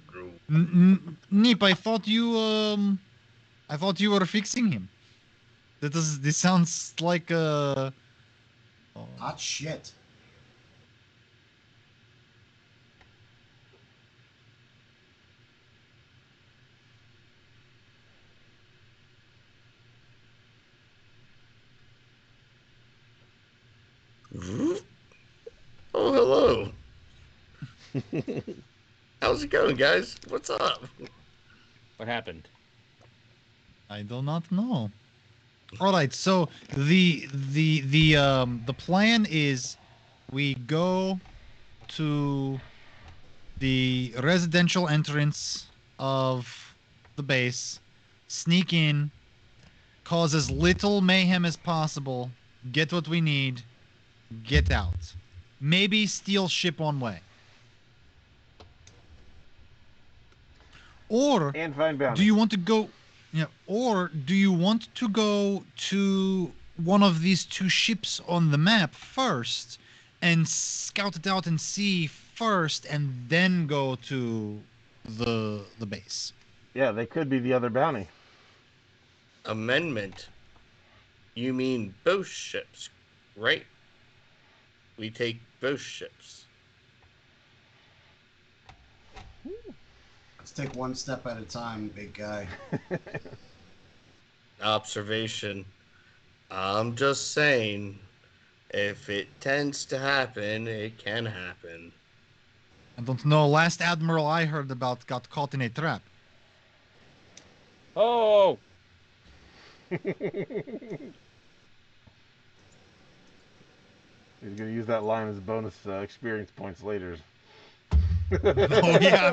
C: Nip, I thought you were fixing him. This sounds like
D: hot shit.
A: Oh, hello. How's it going, guys? What's up?
B: What happened?
C: I do not know. All right, so the plan is we go to the residential entrance of the base, sneak in, cause as little mayhem as possible, get what we need, get out. Maybe steal ship on way. Or
E: and find bounty.
C: Do you want to go? Yeah. Or do you want to go to one of these two ships on the map first, and scout it out and see first, and then go to the base?
E: Yeah, they could be the other bounty.
A: Amendment. You mean both ships, right? We take both ships.
D: Let's take one step at a time, big guy.
A: Observation. I'm just saying, if it tends to happen, it can happen.
C: I don't know. Last admiral I heard about got caught in a trap.
B: Oh!
E: He's going to use that line as bonus experience points later.
C: Oh yeah,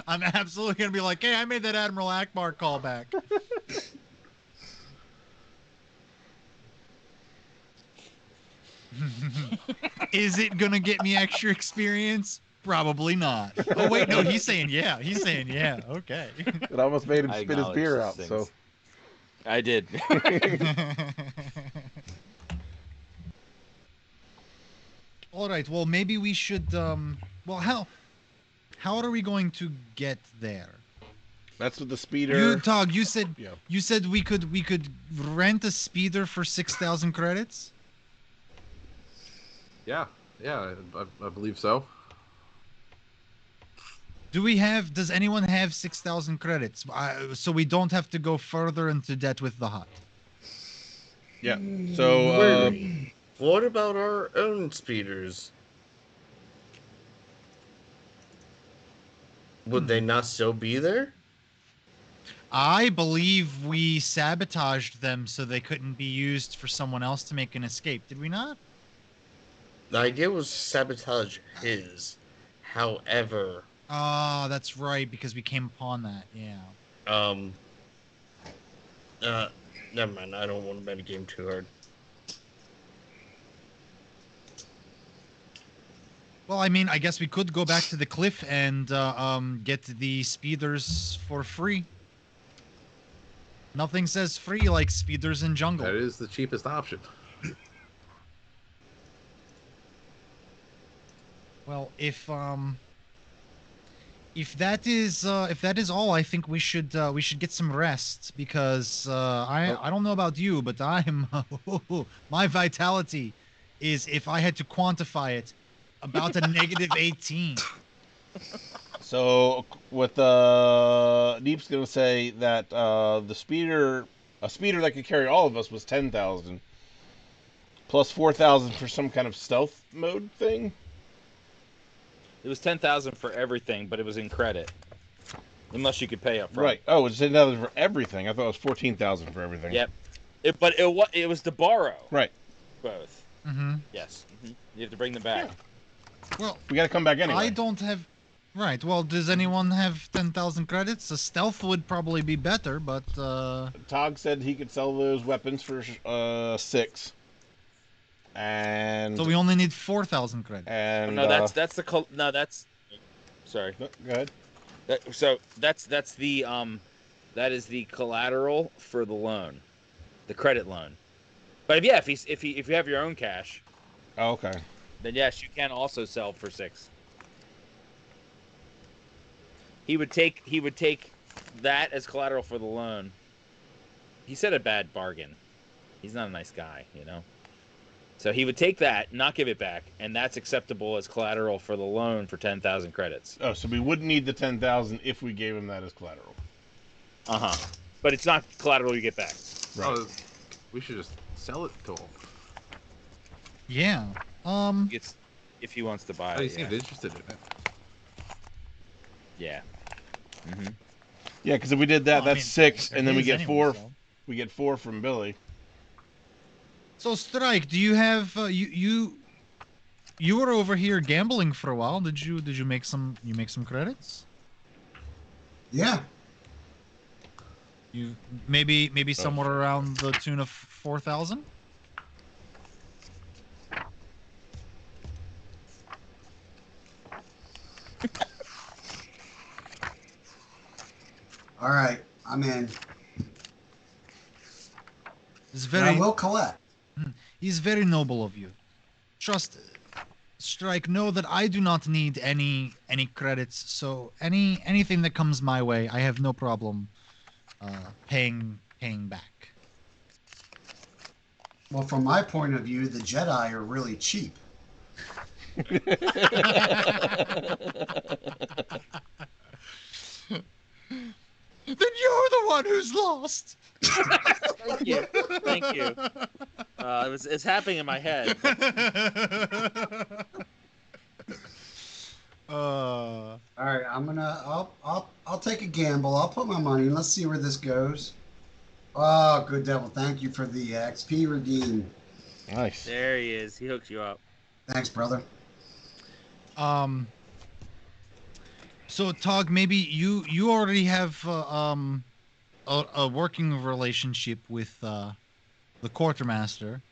C: I'm absolutely gonna be like, hey, I made that Admiral Akbar callback. Is it gonna get me extra experience? Probably not. Oh wait, no, he's saying yeah. Okay.
E: It almost made him spit his beer out. So
B: I did.
C: All right. Well, maybe we should. Well, how are we going to get there?
E: That's what the speeder.
C: Tog, you said we could rent a speeder for 6,000 credits.
F: Yeah, I believe so.
C: Does anyone have 6,000 credits? So we don't have to go further into debt with the hut.
E: Yeah. So.
A: What about our own speeders? Would they not still be there?
C: I believe we sabotaged them so they couldn't be used for someone else to make an escape. Did we not?
A: The idea was to sabotage his. However...
C: Oh, that's right, because we came upon that, yeah.
A: Never mind. I don't want to metagame too hard.
C: Well, I mean, I guess we could go back to the cliff and get the speeders for free. Nothing says free like speeders in jungle.
F: That is the cheapest option.
C: Well, if that is all, I think we should get some rest because I don't know about you, but I'm my vitality is, if I had to quantify it, about a -18.
E: So with Deep's gonna say that a speeder that could carry all of us was 10,000 plus 4,000 for some kind of stealth mode thing.
B: It was 10,000 for everything, but it was in credit, unless you could pay up front.
E: Right. Oh, it was 10,000 for everything. I thought it was 14,000 for everything.
B: Yep. But it was to borrow.
E: Right.
B: Both.
C: Mm-hmm.
B: Yes. Mm-hmm. You have to bring them back.
C: Yeah. Well,
E: we got to come back anyway.
C: I don't have. Right. Well, does anyone have 10,000 credits? A stealth would probably be better, but.
E: Tog said he could sell those weapons for 6. And
C: so we only need 4,000 credits.
E: And
B: that's sorry.
E: No, go ahead.
B: That is the collateral for the loan, the credit loan. But if you have your own cash.
E: Oh, okay.
B: Then yes, you can also sell for 6. He would take that as collateral for the loan. He said a bad bargain. He's not a nice guy, you know. So he would take that, not give it back, and that's acceptable as collateral for the loan for 10,000 credits.
E: Oh, so we wouldn't need the 10,000 if we gave him that as collateral.
B: But it's not collateral you get back.
F: Right. Oh, we should just sell it to him.
C: Yeah.
B: It's if he wants to buy
F: it.
B: He
F: seemed interested in it.
B: Yeah. Mm-hmm.
E: Yeah, because if we did that, that's 6, and then we get 4.
C: So.
E: We get 4 from Billy.
C: So Strike, do you have you were over here gambling for a while? Did you make some credits?
D: Yeah.
C: You maybe somewhere around the tune of 4,000.
D: All right, I'm in.
C: It's very.
D: I will collect.
C: He's very noble of you. Trust, Strike. Know that I do not need any credits. So anything that comes my way, I have no problem paying back.
D: Well, from my point of view, the Jedi are really cheap.
C: Then you're the one who's lost.
B: Thank you. It's happening in my head.
D: All right, I'll take a gamble. I'll put my money in. Let's see where this goes. Oh, good devil! Thank you for the XP redeem.
E: Nice.
B: There he is. He hooked you up.
D: Thanks, brother.
C: So Tog, maybe you already have a working relationship with the quartermaster.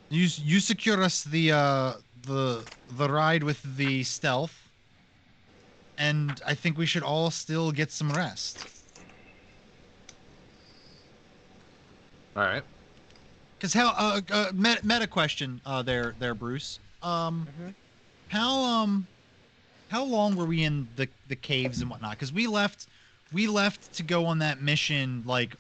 C: You secure us the ride with the stealth, and I think we should all still get some rest.
F: All right.
C: Because how meta question there Bruce. How long were we in the caves and whatnot? Because we left to go on that mission like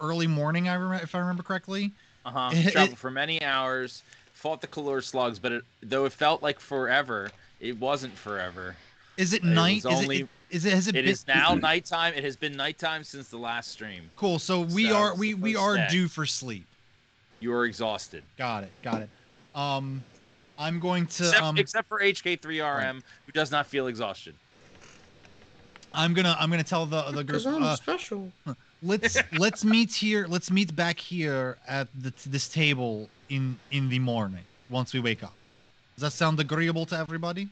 C: early morning. If I remember correctly.
B: Traveled for many hours, fought the Kalor slugs, but though it felt like forever, it wasn't forever.
C: Is it night? It
B: is now nighttime. It has been nighttime since the last stream.
C: Cool. So we are due for sleep.
B: You are exhausted.
C: Got it. I'm going to
B: except for HK3RM, who does not feel exhaustion.
C: I'm gonna tell the group.
A: I'm special.
C: Let's meet here. Let's meet back here at this table in the morning once we wake up. Does that sound agreeable to everybody?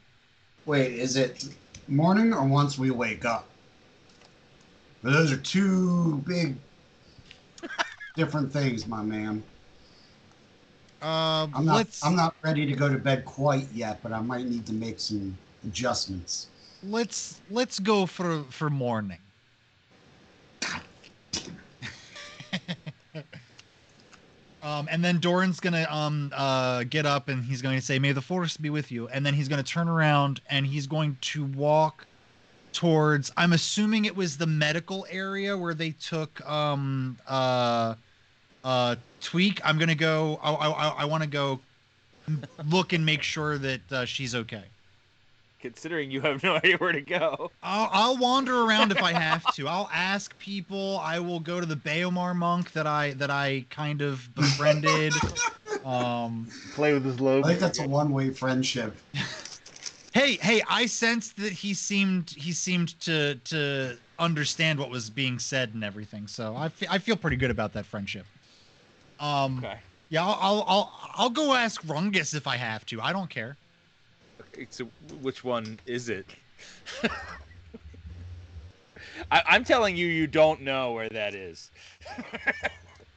D: Wait, is it morning or once we wake up? Those are two big different things, my man. I'm not ready to go to bed quite yet, but I might need to make some adjustments.
C: Let's go for morning. And then Doran's gonna get up and he's going to say, "May the force be with you." And then he's going to turn around and he's going to walk towards. I'm assuming it was the medical area where they took Tweak. I'm gonna go. I want to go look and make sure that she's okay.
B: Considering you have no idea where to go.
C: I'll wander around if I have to. I'll ask people. I will go to the Baomar monk that I kind of befriended.
E: Play with his lobe.
D: I think that's a one-way friendship.
C: Hey! I sensed that he seemed to understand what was being said and everything. So I feel pretty good about that friendship.
B: Okay.
C: Yeah, I'll go ask Rungus if I have to. I don't care.
B: Okay, so which one is it? I'm telling you, you don't know where that is.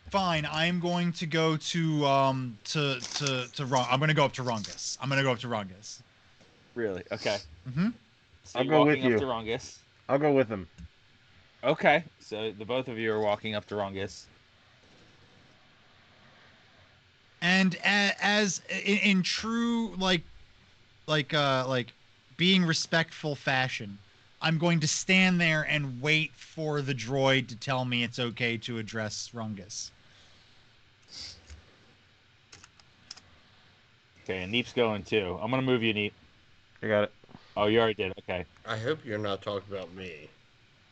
C: Fine, I'm going to go to I'm gonna go up to Rungus.
B: Really? Okay.
C: Mm-hmm.
B: So
E: I'll go with you.
B: Up to Rungus.
E: I'll go with him.
B: Okay, so the both of you are walking up to Rungus.
C: And as in true like being respectful fashion, I'm going to stand there and wait for the droid to tell me it's okay to address Rungus.
B: Okay, and Neep's going too. I'm gonna move you, Neep.
E: I got it.
B: Oh, you already did. Okay.
A: I hope you're not talking about me.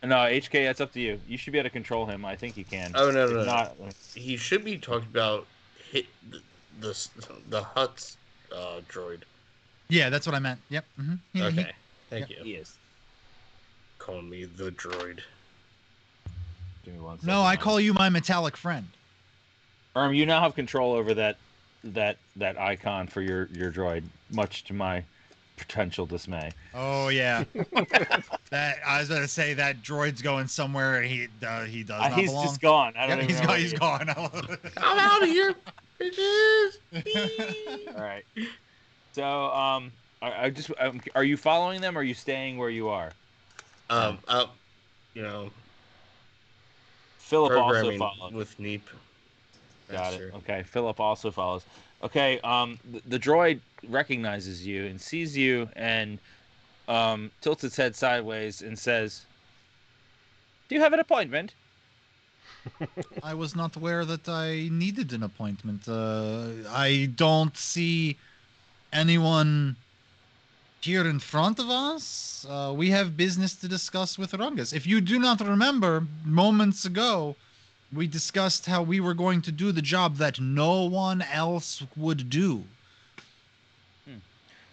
B: No, HK, that's up to you. You should be able to control him. I think you can.
A: Oh no.
B: Not,
A: he should be talking about the Hutt's droid.
C: Yeah, that's what I meant. Yep. Mm-hmm.
A: Okay. Thank you.
B: He is.
A: Calling me the droid.
B: Give me 1 second.
C: No, I call you my metallic friend.
B: You now have control over that icon for your droid, much to my potential dismay.
C: Oh yeah. That I was gonna say that droid's going somewhere. He does not
B: he's
C: belong.
B: just gone. I don't even know.
C: He's gone.
A: I'm out of here, bitches.
B: All right. So are you following them? Or are you staying where you are? Philip also follows
A: with Neep.
B: Got it. Okay. Philip also follows. Okay. The droid recognizes you and sees you and tilts its head sideways and says, "Do you have an appointment?"
C: I was not aware that I needed an appointment. I don't see anyone here in front of us. We have business to discuss with Rungus. If you do not remember, moments ago, we discussed how we were going to do the job that no one else would do.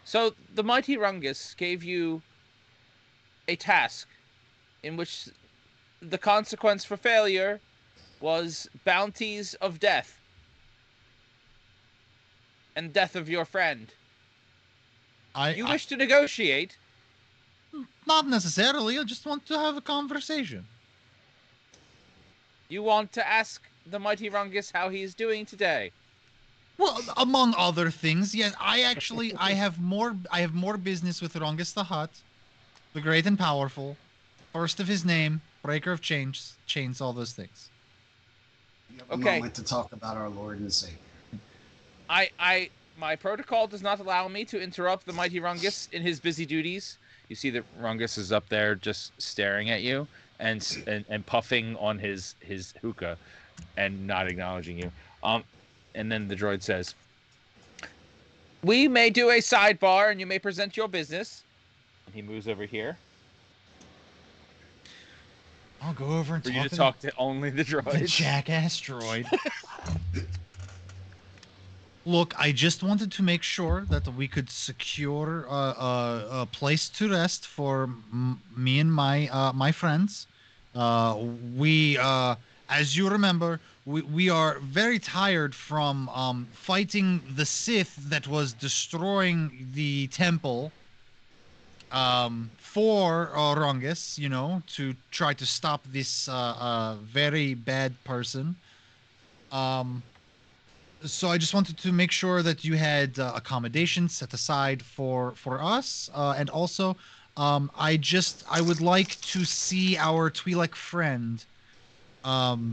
B: So the mighty Rungus gave you a task in which the consequence for failure was bounties of death and death of your friend. You wish to negotiate?
C: Not necessarily. I just want to have a conversation.
B: You want to ask the mighty Rungus how he is doing today?
C: Well, among other things, yes. I have more business with Rungus the Hutt, the great and powerful, first of his name, breaker of chains, all those things.
D: You have a moment to talk about our Lord and Savior.
B: My protocol does not allow me to interrupt the mighty Rungus in his busy duties. You see that Rungus is up there just staring at you and puffing on his hookah and not acknowledging you. And then the droid says, "We may do a sidebar and you may present your business." And he moves over here.
C: I'll go over and
B: for you to talk to only the droid.
C: The jackass droid. Look, I just wanted to make sure that we could secure a place to rest for me and my friends. As you remember, we are very tired from fighting the Sith that was destroying the temple for Rungus, to try to stop this very bad person. So I just wanted to make sure that you had accommodations set aside for us, and also I would like to see our Twi'lek friend,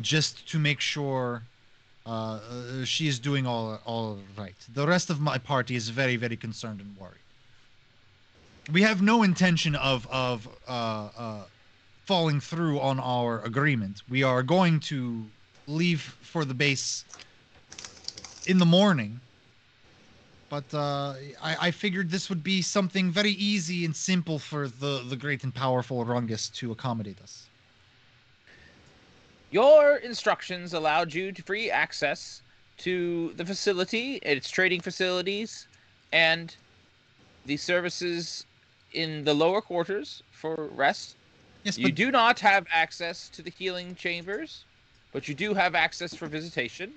C: just to make sure she is doing all right. The rest of my party is very, very concerned and worried. We have no intention of falling through on our agreement. We are going to leave for the base in the morning. But I figured this would be something very easy and simple for the great and powerful Rungus to accommodate us.
B: Your instructions allowed you to free access to the facility, its trading facilities, and the services in the lower quarters for rest. Yes, you do not have access to the healing chambers, but you do have access for visitation.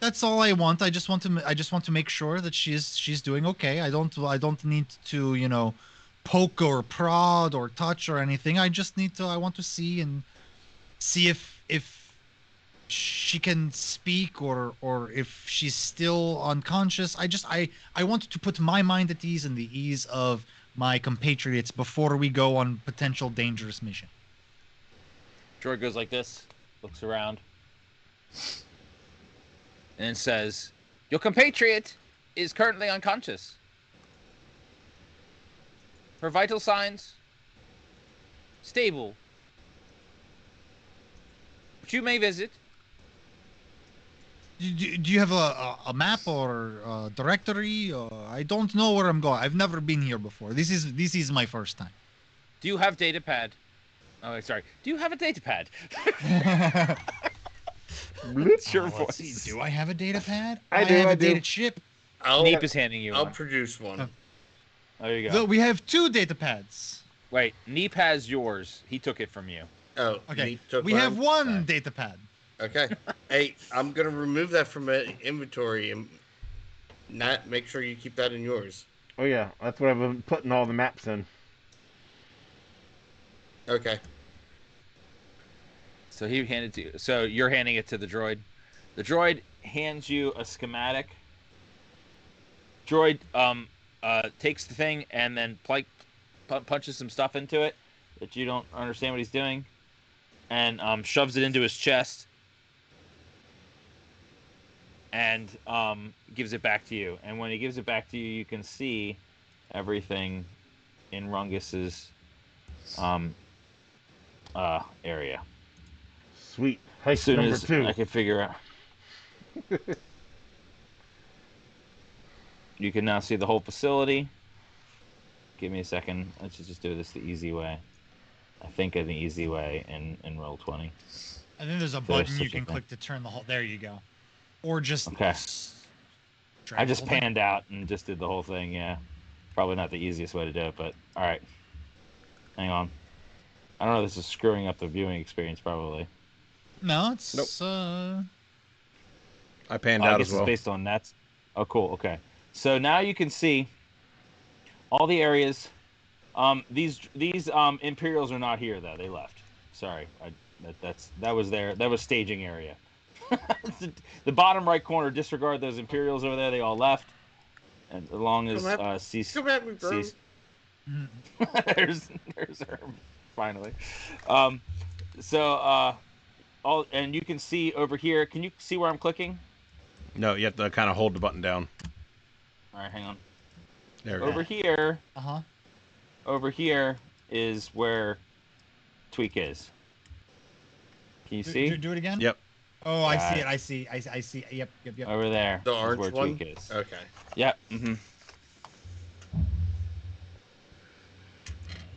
C: That's all I want. I just want to make sure that she's doing okay. I don't need to, poke or prod or touch or anything. I want to see if she can speak or if she's still unconscious. I want to put my mind at ease and the ease of my compatriots before we go on potential dangerous mission.
B: Droid goes like this, looks around, and says, "Your compatriot is currently unconscious. Her vital signs stable. But you may visit."
C: Do you have a map or a directory? I don't know where I'm going. I've never been here before. This is my first time.
B: Do you have data pad? Oh, sorry. Do you have a data pad? It's your voice.
C: See. Do I have a data pad?
E: I do.
C: have a data chip.
B: Neep is handing you one.
A: I'll produce one.
B: There you go.
C: We have 2 data pads.
B: Wait, Neep has yours. He took it from you.
A: Oh,
C: okay. We have 1 data pad.
A: Okay. Hey, I'm gonna remove that from my inventory and not make sure you keep that in yours.
E: Oh yeah, that's what I've been putting all the maps in.
A: Okay.
B: So he handed to you. So you're handing it to the droid. The droid hands you a schematic. Droid takes the thing and then punches some stuff into it that you don't understand what he's doing, and shoves it into his chest. And gives it back to you. And when he gives it back to you, you can see everything in Rungus's area.
E: Sweet.
B: As soon as I can figure out. You can now see the whole facility. Give me a second. Let's just do this the easy way. I think in the easy way in Roll20.
C: I think there's a button you can click to turn the whole... There you go. Or just...
B: Okay. I just panned out and just did the whole thing, yeah. Probably not the easiest way to do it, but alright. Hang on. I don't know if this is screwing up the viewing experience, probably.
C: No, it's...
E: Nope. I panned out as well.
B: It's based on that. Oh, cool, okay. So now you can see all the areas. These Imperials are not here, though. They left. Sorry. That was staging area. The bottom right corner, disregard those Imperials over there. They all left. And as long as
A: Come at me, bro.
B: there's her finally. And you can see over here. Can you see where I'm clicking?
E: No, you have to kind of hold the button down.
B: All right, hang on.
E: There we
B: over
E: go.
B: Here.
C: Over
B: here is where Tweak is. Can you see?
C: Do it again?
E: Yep.
C: Oh, I see it. I see. Yep.
B: Over there.
A: The orange
B: where
A: one?
B: Tweak is.
A: Okay.
B: Yep. Mm-hmm.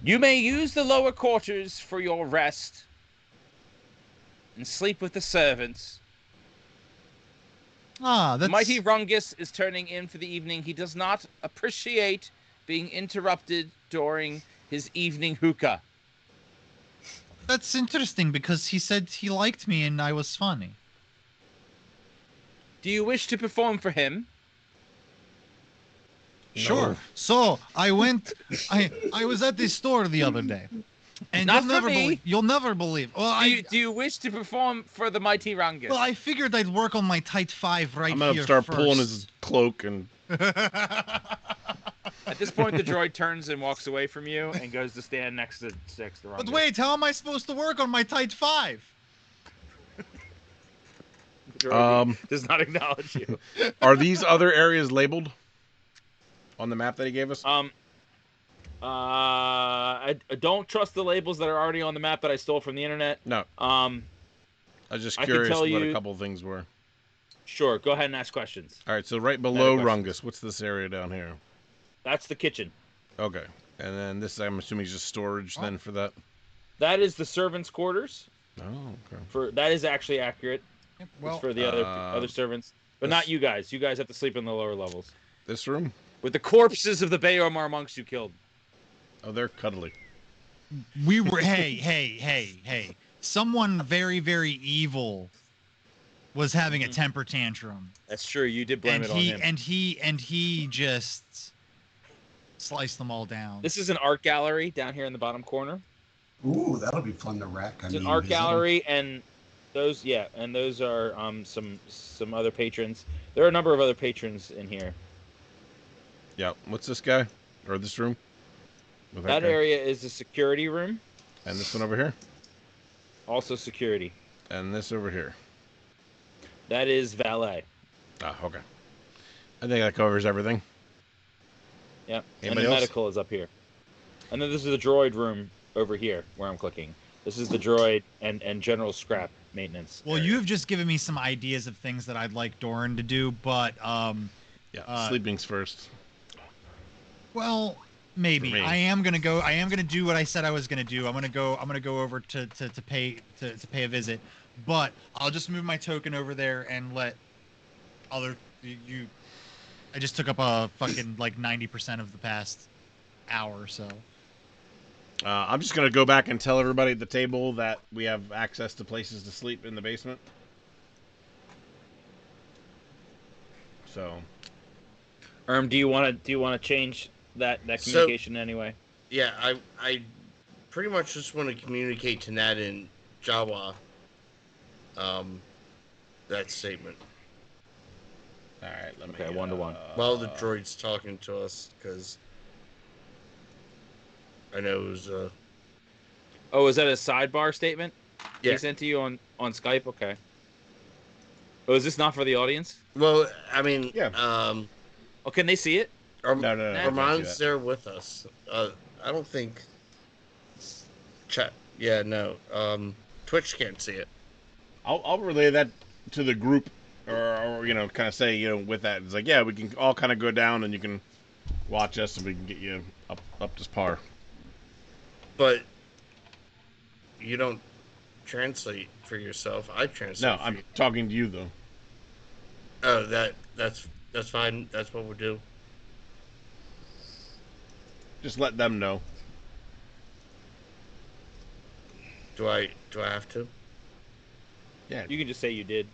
B: You may use the lower quarters for your rest and sleep with the servants.
C: That's...
B: Mighty Rungus is turning in for the evening. He does not appreciate being interrupted during his evening hookah.
C: That's interesting because he said he liked me and I was funny.
B: Do you wish to perform for him?
C: Sure.
E: No.
C: So I went. I was at the store the other day, and
B: Not
C: you'll never
B: for me.
C: believe. You'll never believe. Well,
B: Do you wish to perform for the Mighty Rungus?
C: Well, I figured I'd work on my tight 5 right here.
E: I'm gonna start
C: first.
E: pulling his cloak and.
B: At this point, the droid turns and walks away from you and goes to stand next to Rungus.
C: But wait, how am I supposed to work on my tight 5?
B: droid does not acknowledge you.
E: Are these other areas labeled on the map that he gave us?
B: I don't trust the labels that are already on the map that I stole from the internet.
E: No. I was just curious what a couple things were.
B: Sure, go ahead and ask questions.
E: All right, so right below Rungus, what's this area down here?
B: That's the kitchen.
E: Okay, and then this, I'm assuming, is just storage then for that?
B: That is the servants' quarters.
E: Oh, okay.
B: That is actually accurate.
C: Well,
B: it's for the other servants, but not you guys. You guys have to sleep in the lower levels.
E: This room?
B: With the corpses of the Bayomar monks you killed.
E: Oh, they're cuddly.
C: We were. Hey. Someone very, very evil was having a temper tantrum.
B: That's true. You did blame it on him.
C: And he just sliced them all down.
B: This is an art gallery down here in the bottom corner.
D: Ooh, that'll be fun to wreck.
B: It's an art gallery, and those are some other patrons. There are a number of other patrons in here.
E: Yeah. What's this guy? Or this room?
B: That area is the security room.
E: And this one over here?
B: Also security.
E: And this over here?
B: That is valet.
E: Ah, okay. I think that covers everything.
B: Yep. And the medical is up here. And then this is the droid room over here where I'm clicking. This is the droid and general scrap maintenance.
C: Well, you have just given me some ideas of things that I'd like Doran to do, but
E: sleeping's first.
C: Well, maybe I am gonna do what I said I was gonna do. I'm gonna go over to pay a visit, but I'll just move my token over there and let other you. I just took up a fucking like 90% of the past hour or so.
E: I'm just gonna go back and tell everybody at the table that we have access to places to sleep in the basement. So,
B: do you want to change that communication anyway?
A: Yeah, I pretty much just want to communicate to Nat in Jawa. That statement.
E: All right, let me.
B: Okay, 1-to-1.
A: While the droid's talking to us, because I know it was.
B: Oh, is that a sidebar statement?
A: Yeah.
B: He sent to you on Skype. Okay. Oh, is this not for the audience?
A: Well, I mean,
E: yeah.
B: Oh, can they see it?
A: No. Ramon's there with us. I don't think. Chat. Yeah, no. Twitch can't see it.
E: I'll relay that to the group, or kind of say, with that, it's like, yeah, we can all kind of go down and you can watch us and we can get you up to par.
A: But you don't translate for yourself. I translate.
E: No, I'm talking to you though.
A: Oh, that's fine. That's what we'll do.
E: Just let them know.
A: Do I have to?
E: Yeah.
B: You can just say you did.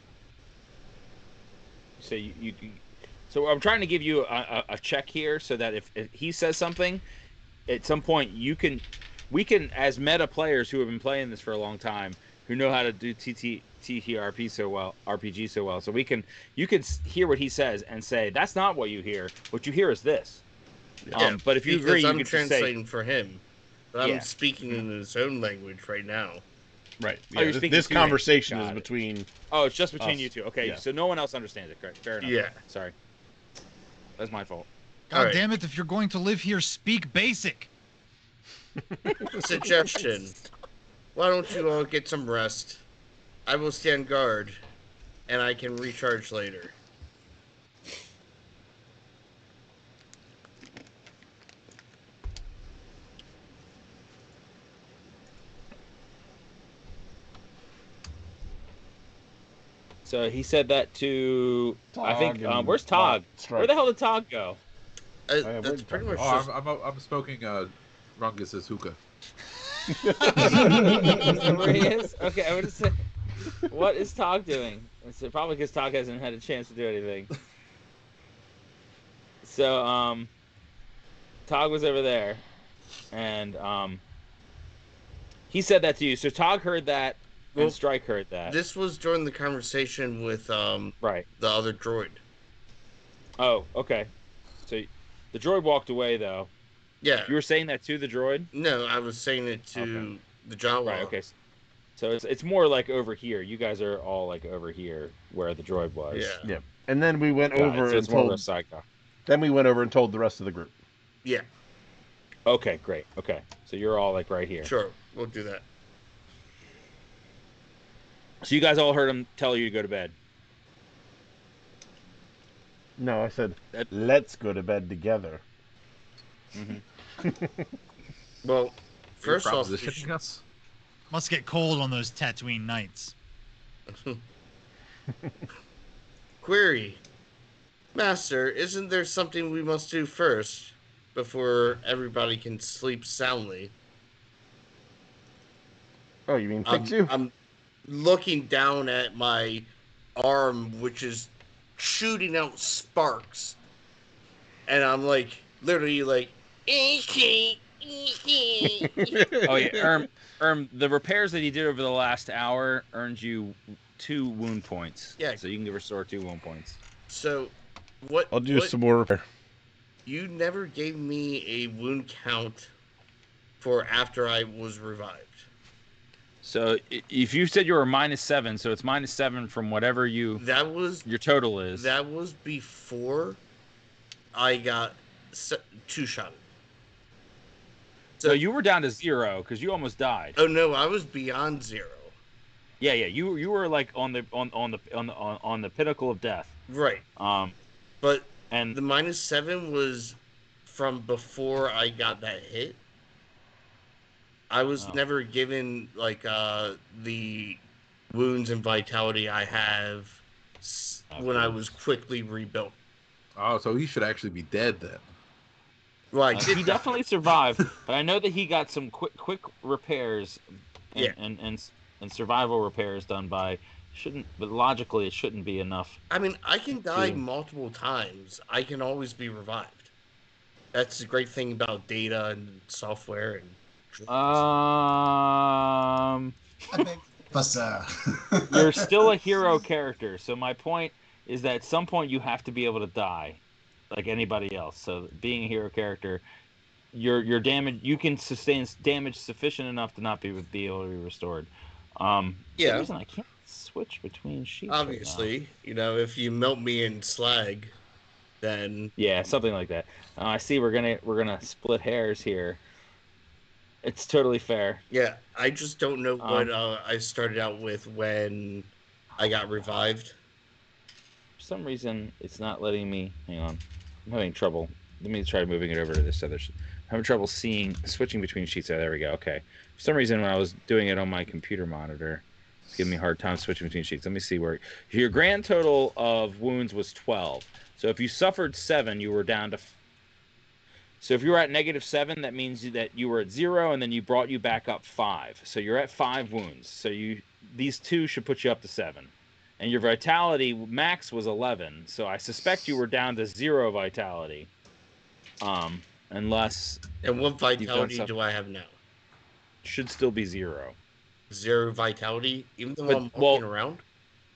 B: Say you. So I'm trying to give you a check here, so that if he says something, at some point we can, as meta players who have been playing this for a long time, who know how to do TTRP so well, RPG so well, so you can hear what he says and say, that's not what you hear. What you hear is this.
A: Yeah,
B: but if you agree,
A: I'm
B: you can
A: translating
B: say,
A: for him, but I'm speaking in his own language right now.
E: Right. Yeah, this conversation is between.
B: Oh, it's just between
E: us.
B: you two. Okay,
E: Yeah.
B: So no one else understands it. Correct. Fair enough.
A: Yeah.
B: Sorry. That's my fault.
C: God damn it! If you're going to live here, speak basic.
A: Suggestion: why don't you all get some rest? I will stand guard, and I can recharge later.
B: So he said that to
E: Tog,
B: I think where's Tog? Where the hell did Tog go?
A: That's pretty much.
F: I'm smoking Rungus's hookah.
B: Where he is? Okay, I'm gonna say, what is Tog doing? It's probably because Tog hasn't had a chance to do anything. So Tog was over there, and he said that to you. So Tog heard that. And Strike heard that.
A: This was during the conversation with the other droid.
B: Oh, okay. So the droid walked away, though.
A: Yeah.
B: You were saying that to the droid?
A: No, I was saying it to the Jawa.
B: Right. Okay. So it's more like over here. You guys are all like over here where the droid was.
E: Yeah. And then we went over and told. Then we went over and told the rest of the group.
A: Yeah.
B: Okay, great. Okay, so you're all like right here.
A: Sure, we'll do that.
B: So you guys all heard him tell you to go to bed.
E: No, I said, let's go to bed together.
B: Mm-hmm.
A: Well, first off,
C: must get cold on those Tatooine nights.
A: Query. Master, isn't there something we must do first before everybody can sleep soundly?
E: Oh, you mean fix you?
A: I'm looking down at my arm, which is shooting out sparks. And I'm like, literally like,
B: oh yeah, the repairs that he did over the last hour earned you 2 wound points.
A: Yeah.
B: So you can restore 2 wound points.
A: So, what?
E: I'll do some more repair.
A: You never gave me a wound count for after I was revived.
B: So if you said you were -7, so it's -7 from whatever your total is.
A: That was before I got 2-shotted.
B: So you were down to 0 because you almost died.
A: Oh no, I was beyond 0.
B: Yeah, you were like on the pinnacle of death.
A: Right. But
B: and
A: the -7 was from before I got that hit. I was never given like the wounds and vitality I have when I was quickly rebuilt.
F: Oh, so he should actually be dead then.
A: Well,
B: he definitely survived, but I know that he got some quick repairs and survival repairs done by but logically it shouldn't be enough.
A: I mean, I can die multiple times. I can always be revived. That's the great thing about data and software and
B: you're still a hero character, so my point is that at some point you have to be able to die like anybody else. So being a hero character, your damage, you can sustain damage sufficient enough to not be able to be restored. For some reason I can't switch between sheets.
A: Obviously,
B: right
A: now. If you melt me in slag, then
B: something like that. I see we're gonna split hairs here. It's totally fair.
A: Yeah, I just don't know what I started out with when I got revived.
B: For some reason, it's not letting me. Hang on, I'm having trouble. Let me try moving it over to this other. I'm having trouble switching between sheets. Oh, there we go. Okay. For some reason, when I was doing it on my computer monitor, it's giving me a hard time switching between sheets. Let me see where your grand total of wounds was 12. So if you suffered 7, you were down to. So if you were at -7, that means that you were at 0, and then you brought you back up 5. So you're at 5 wounds. So these 2 should put you up to 7. And your vitality max was 11. So I suspect you were down to 0 vitality. Unless.
A: And what vitality do I have now?
B: Should still be 0.
A: 0 vitality, even though I'm walking around?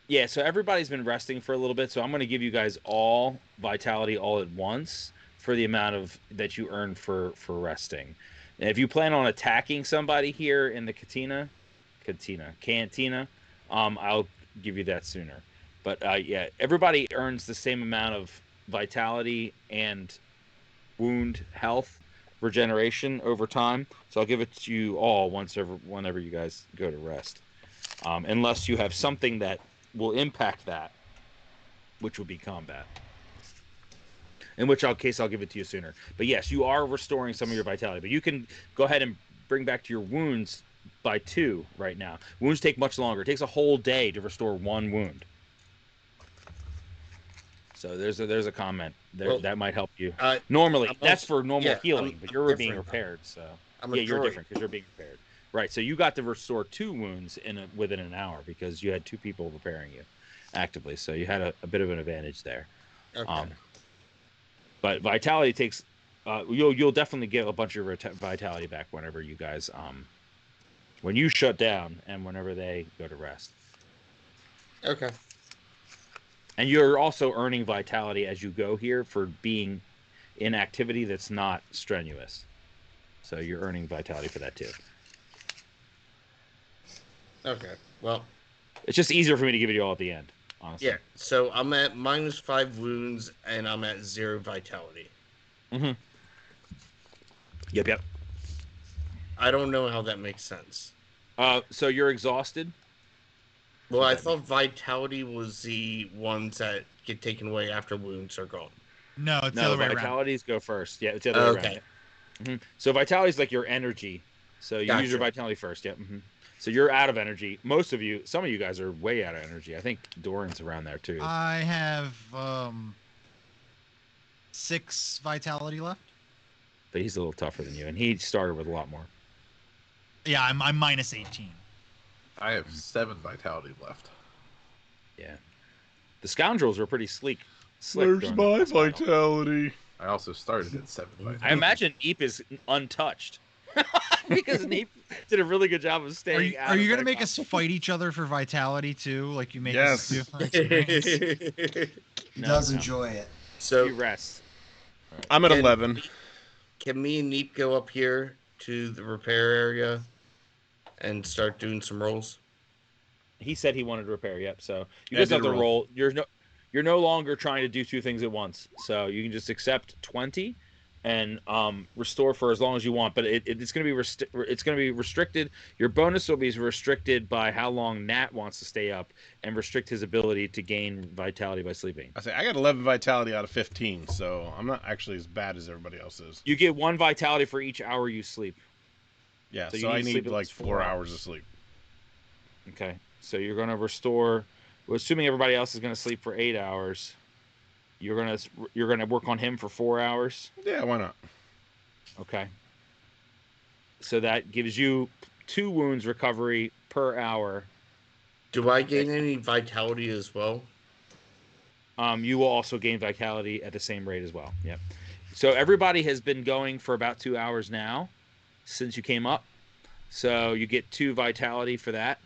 B: Yeah, so everybody's been resting for a little bit, so I'm going to give you guys all vitality all at once for the amount of that you earn for resting. And if you plan on attacking somebody here in the cantina, I'll give you that sooner. But yeah, everybody earns the same amount of vitality and wound health regeneration over time. So I'll give it to you all whenever you guys go to rest. Unless you have something that will impact that, which will be combat. In which case I'll give it to you sooner. But yes, you are restoring some of your vitality. But you can go ahead and bring back to your wounds by 2 right now. Wounds take much longer. It takes a whole day to restore 1 wound. So there's a comment there that might help you. Normally, that's for normal healing, but you're being repaired. So you're different because you're being repaired. Right. So you got to restore 2 wounds within an hour because you had 2 people repairing you actively. So you had a bit of an advantage there.
A: Okay.
B: But vitality takes. You'll definitely get a bunch of vitality back whenever you guys when you shut down and whenever they go to rest.
A: Okay.
B: And you're also earning vitality as you go here for being in activity that's not strenuous. So you're earning vitality for that too.
A: Okay. Well,
B: it's just easier for me to give it to you all at the end, honestly.
A: Yeah. So I'm at -5 wounds, and I'm at 0 vitality.
B: Mm-hmm. Yep.
A: I don't know how that makes sense.
B: So you're exhausted?
A: Well, I thought vitality was the ones that get taken away after wounds are gone.
C: No, it's the other way around.
B: Vitalities go first. Yeah, it's the other way around. Mm-hmm. So vitality is like your energy. So you use your vitality first. Yep. Mm-hmm. So you're out of energy. Some of you guys are way out of energy. I think Doran's around there too.
C: I have 6 vitality left.
B: But he's a little tougher than you, and he started with a lot more.
C: Yeah, I'm -18.
F: I have 7 vitality left.
B: Yeah. The scoundrels are pretty slick.
E: Where's my vitality?
F: I also started at 7 vitality.
B: I imagine Eep is untouched. Because Eep did a really good job of staying out.
C: Are you going to make us fight each other for vitality too? Like you made us do?
D: He does enjoy it.
A: So
B: you rest.
E: I'm at 11.
A: Can me and Neep go up here to the repair area and start doing some rolls?
B: He said he wanted to repair. Yep. So you just have to roll. You're no longer trying to do 2 things at once. So you can just accept 20 and restore for as long as you want. But it's going to be restricted. Your bonus will be restricted by how long Nat wants to stay up and restrict his ability to gain vitality by sleeping.
E: I got 11 vitality out of 15, so I'm not actually as bad as everybody else is.
B: You get 1 vitality for each hour you sleep.
E: Yeah, so I need like 4 hours of sleep.
B: Okay, so you're going to restore. Well, assuming everybody else is going to sleep for 8 hours, you're gonna work on him for 4 hours.
E: Yeah, why not?
B: Okay. So that gives you 2 wounds recovery per hour.
A: Do I gain any vitality as well?
B: You will also gain vitality at the same rate as well. Yep. So everybody has been going for about 2 hours now since you came up. So you get 2 vitality for that.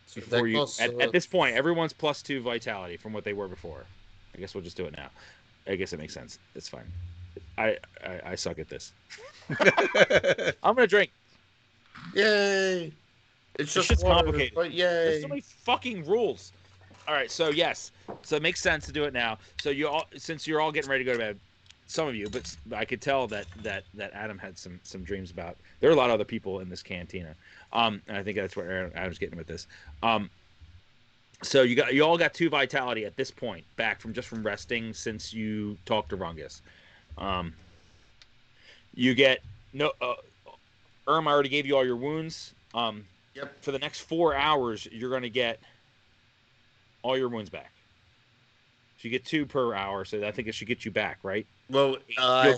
A: So
B: before at this point, everyone's +2 vitality from what they were before. I guess we'll just do it now. I guess it makes sense. That's fine. I suck at this. I'm gonna drink.
A: Yay! It's just
B: complicated.
A: But yay!
B: There's so many fucking rules. All right, so yes, so it makes sense to do it now. So since you're all getting ready to go to bed, some of you, but I could tell that Adam had some dreams about. There are a lot of other people in this cantina, and I think that's where Adam's getting with this. So you all got 2 vitality at this point, back from resting since you talked to Rungus. You get Irma already gave you all your wounds.
A: Yep.
B: For the next 4 hours, you're going to get all your wounds back. So you get 2 per hour, so I think it should get you back, right?
A: Well, I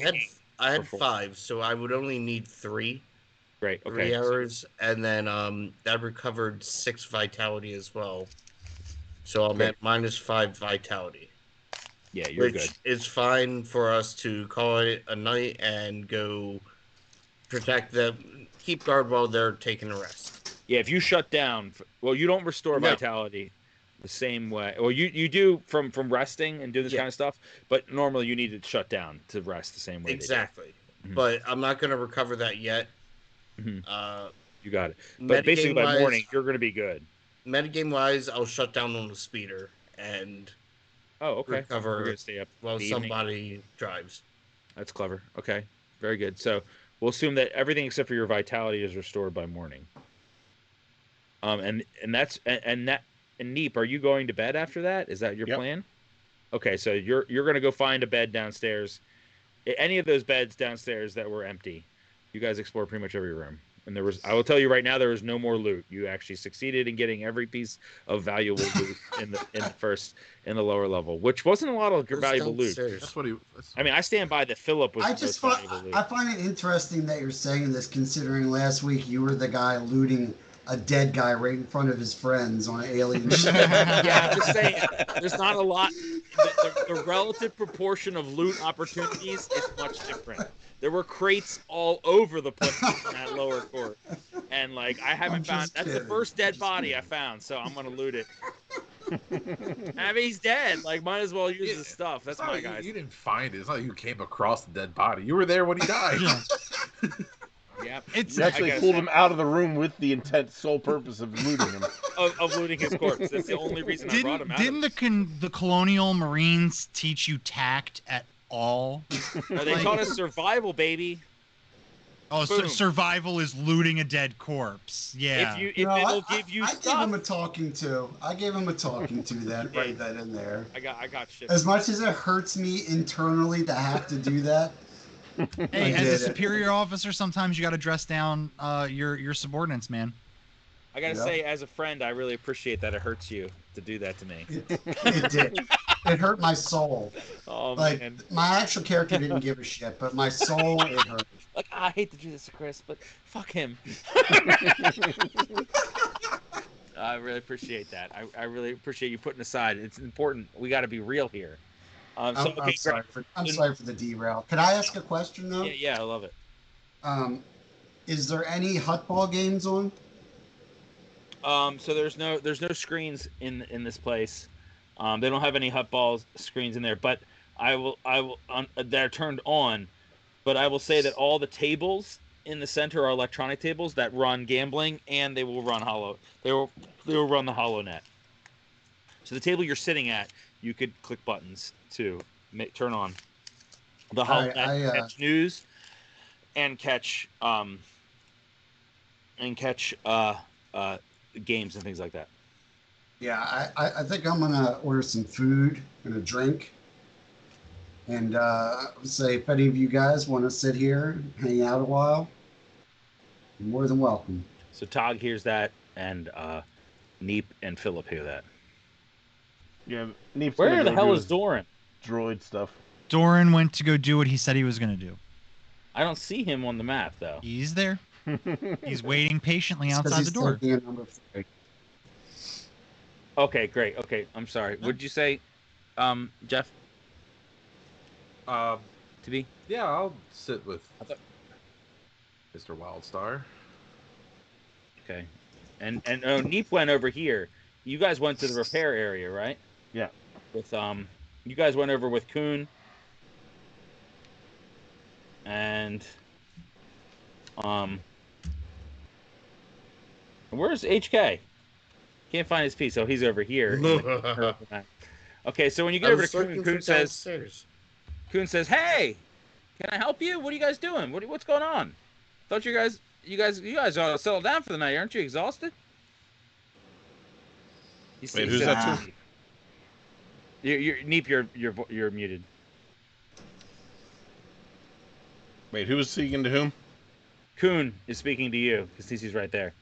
A: had 5, so I would only need 3.
B: Great. Okay.
A: 3 hours, and then that recovered 6 vitality as well. So I'm at -5 vitality.
B: Yeah, you're good.
A: Which is fine for us to call it a night and go protect them, keep guard while they're taking a rest.
B: Yeah, if you shut down, well, you don't restore vitality the same way. Well, you do from resting and doing this kind of stuff, but normally you need to shut down to rest the same way.
A: Exactly. Mm-hmm. But I'm not going to recover that yet.
B: Mm-hmm. You got it. But basically by morning, you're going to be good.
A: Metagame wise, I'll shut down on the speeder and recover
B: stay up
A: while somebody drives.
B: That's clever. Okay, very good. So we'll assume that everything except for your vitality is restored by morning. And Neep, are you going to bed after that? Is that your plan? Okay, so you're going to go find a bed downstairs. Any of those beds downstairs that were empty, you guys explore pretty much every room. And I will tell you right now, there was no more loot. You actually succeeded in getting every piece of valuable loot in the lower level, which wasn't a lot of valuable loot.
F: That's what
B: I stand by that Philip was valuable loot.
D: I find it interesting that you're saying this, considering last week you were the guy looting a dead guy right in front of his friends on an alien ship.
B: Yeah, I'm just saying, there's not a lot. The relative proportion of loot opportunities is much different. There were crates all over the place in that lower court. And, I haven't found... That's the first dead body I found, so I'm going to loot it. He's dead. Might as well use his stuff. That's my guy.
F: You didn't find it. It's not like you came across the dead body. You were there when he died.
B: Yeah, Yeah.
E: You actually pulled him out of the room with the sole purpose of looting him.
B: of looting his corpse. That's the only reason I brought him out.
C: Didn't the colonial Marines teach you tact at all?
B: They taught us survival, baby.
C: Oh, so survival is looting a dead corpse. Yeah.
B: If it'll give you
D: stuff. I gave him a talking to. That right then and there.
B: I got shit.
D: As much as it hurts me internally to have to do that.
C: Hey, as a superior officer, sometimes you got to dress down your subordinates, man.
B: I gotta say, as a friend, I really appreciate that it hurts you to do that to me.
D: It did. It hurt my soul.
B: Oh,
D: like,
B: man.
D: My actual character didn't give a shit, but my soul, it hurt.
B: Like, I hate to do this to Chris, but fuck him. I really appreciate that. I really appreciate you putting aside. It's important. We got to be real here.
D: I'm sorry for the derail. Could I ask a question, though?
B: Yeah, I love it.
D: Is there any Hutball games on?
B: So there's no screens in this place. They don't have any Hutball screens in there, but I will they're turned on. But I will say that all the tables in the center are electronic tables that run gambling, and they will run They will run the HoloNet. So the table you're sitting at, you could click buttons to turn on the HoloNet, catch news, and catch games and things like that.
D: Yeah, I think I'm gonna order some food and a drink. And say if any of you guys want to sit here, hang out a while, you're more than welcome.
B: So Tog hears that, and Neep and Philip hear that.
E: Yeah, Neep's
B: where the hell is Doran?
E: Droid stuff.
C: Doran went to go do what he said he was going to do.
B: I don't see him on the map, though.
C: He's there. He's waiting patiently outside the door.
B: Okay, great. Okay, I'm sorry. What did you say, Jeff? To be?
F: Yeah, I'll sit with Mr. Wildstar.
B: Okay. And Neep went over here. You guys went to the repair area, right?
E: Yeah.
B: With you guys went over with Kuhn. And where's HK? Can't find his piece, so he's over here. Okay, so when you get over to Kuhn says, "Hey, can I help you? What are you guys doing? What's going on? Thought you guys ought to settle down for the night. Aren't you exhausted?"
E: Wait, who's that to?
B: Neep, you're muted.
E: Wait, who was speaking to whom?
B: Kuhn is speaking to you because he's right there.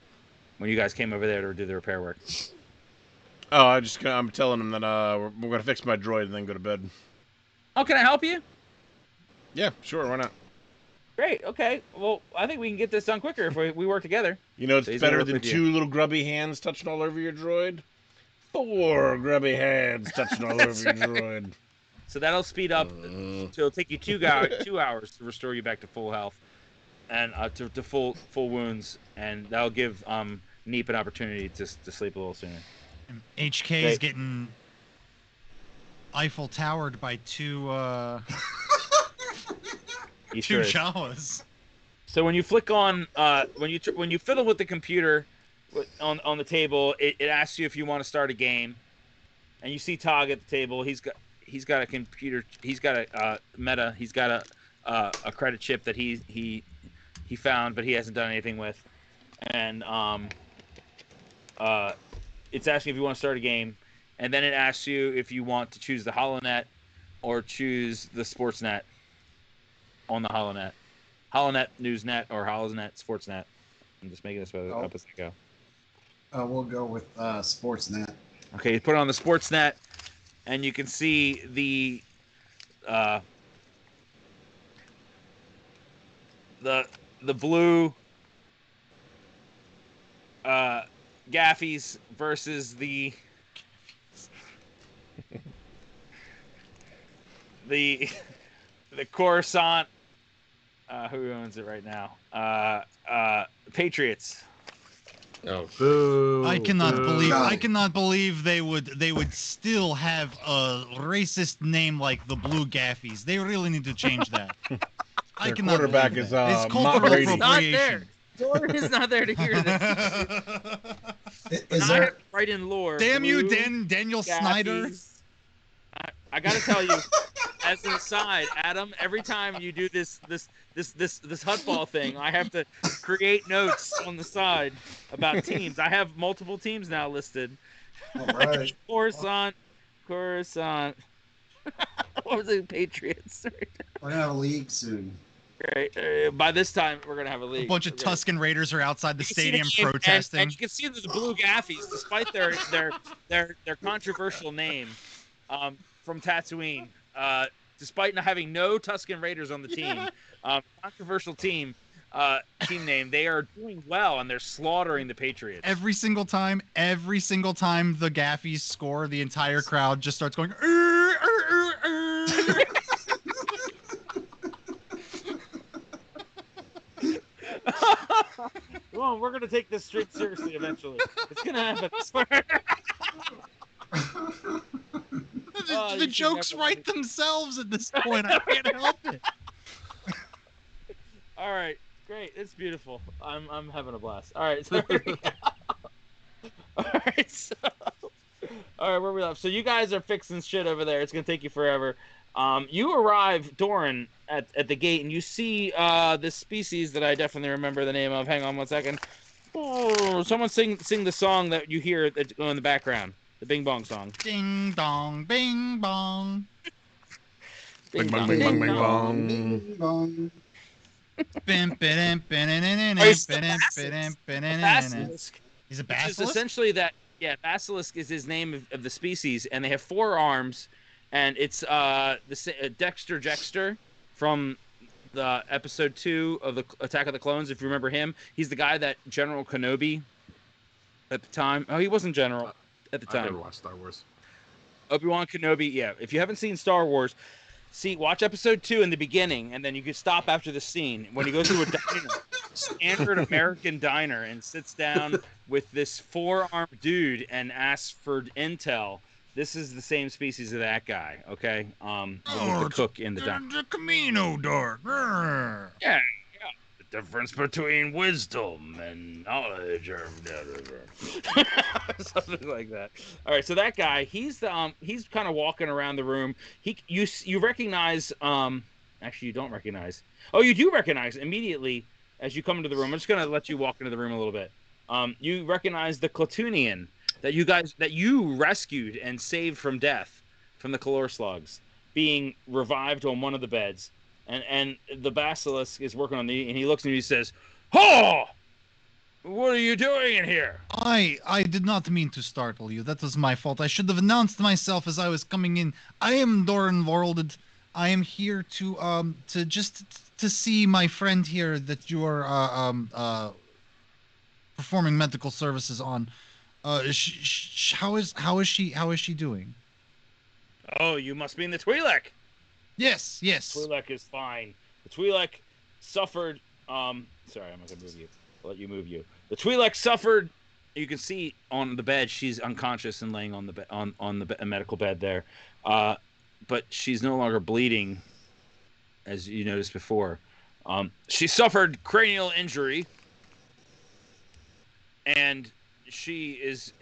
B: When you guys came over there to do the repair work.
E: Oh, I'm telling him that we're gonna fix my droid and then go to bed.
B: Oh, can I help you?
E: Yeah, sure, why not?
B: Great, okay. Well, I think we can get this done quicker if we work together.
E: You know, it's better than 2 little grubby hands touching all over your droid. 4 grubby hands touching all over your droid.
B: So that'll speed up. So it'll take you 2 hours to restore you back to full health and to full wounds, and that'll give Neep an opportunity to sleep a little sooner.
C: HK is getting Eiffel Towered by 2 Jawas.
B: So when you flick on when you fiddle with the computer on the table, it asks you if you want to start a game, and you see Tog at the table. He's got a computer. He's got a meta. He's got a credit chip that he found, but he hasn't done anything with, and it's asking if you want to start a game, and then it asks you if you want to choose the HoloNet or choose the Sportsnet on the HoloNet. HoloNet, Newsnet, or HoloNet, Sportsnet. I'm just making this up as I go.
D: We'll go with Sportsnet.
B: Okay, you put it on the Sportsnet, and you can see the blue Gaffies versus the Coruscant. Who owns it right now? Patriots.
A: Oh, boo!
C: I cannot believe they would still have a racist name like the Blue Gaffies. They really need to change that.
E: Their quarterback is
C: cultural appropriation.
B: Doran is not there to hear this.
D: Is there
B: right in lore?
C: Damn you, Daniel Snyder!
B: I gotta tell you, as an aside, Adam, every time you do this hutball thing, I have to create notes on the side about teams. I have multiple teams now listed.
D: All right.
B: Coruscant. What was it? Patriots.
D: We're gonna have a league soon.
B: Great. By this time, we're gonna have a league.
C: A bunch of Tusken Raiders are outside the stadium protesting.
B: And you can see the blue Gaffies, despite their controversial name from Tatooine. Despite not having no Tusken Raiders on the team, controversial team name, they are doing well and they're slaughtering the Patriots.
C: Every single time the Gaffies score, the entire crowd just starts going.
B: Well, we're gonna take this streak seriously eventually. It's gonna happen.
C: The jokes write themselves at this point. I can't help it.
B: All right, great. It's beautiful. I'm having a blast. All right, so there we go. All right, where we left. So you guys are fixing shit over there. It's gonna take you forever. You arrive, Doran, at the gate, and you see this species that I definitely remember the name of. Hang on one second. Oh, someone sing the song that you hear that go in the background. The Bing Bong song.
C: Ding dong, bing bong.
E: Bing bong, bing bong, bing bong.
D: Bing bong.
B: Basilisk.
C: He's a
B: It's
C: basilisk?
B: essentially that. Yeah, basilisk is his name of the species, and they have 4 arms. And it's Dexter Jettster from the episode 2 of the Attack of the Clones. If you remember him, he's the guy that General Kenobi at the time. Oh, he wasn't General at the time.
F: I never watched Star Wars.
B: Obi-Wan Kenobi. Yeah, if you haven't seen Star Wars, watch episode 2 in the beginning, and then you can stop after the scene when he goes to a diner, standard American diner, and sits down with this 4-armed dude and asks for intel. This is the same species of that guy, okay? The cook in the diner.
C: The Camino Dark.
B: Yeah. The difference between wisdom and knowledge, or something like that. All right, so that guy, he's kind of walking around the room. You recognize. Actually, you don't recognize. Oh, you do recognize immediately as you come into the room. I'm just gonna let you walk into the room a little bit. You recognize the Klatooinian that you rescued and saved from death from the Kalor slugs, being revived on one of the beds, and the basilisk is working on and he looks and he says, "Oh, what are you doing in here?"
C: I did not mean to startle you. That was my fault. I should have announced myself as I was coming in. I am Doran Worlded. I am here to see my friend here that you are performing medical services on. How is she doing?
B: Oh, you must mean the Twi'lek.
C: Yes.
B: Twi'lek is fine. The Twi'lek suffered. Sorry, I'm not gonna move you. I'll let you move you. The Twi'lek suffered. You can see on the bed she's unconscious and laying on the medical bed there, but she's no longer bleeding, as you noticed before. She suffered cranial injury, and she is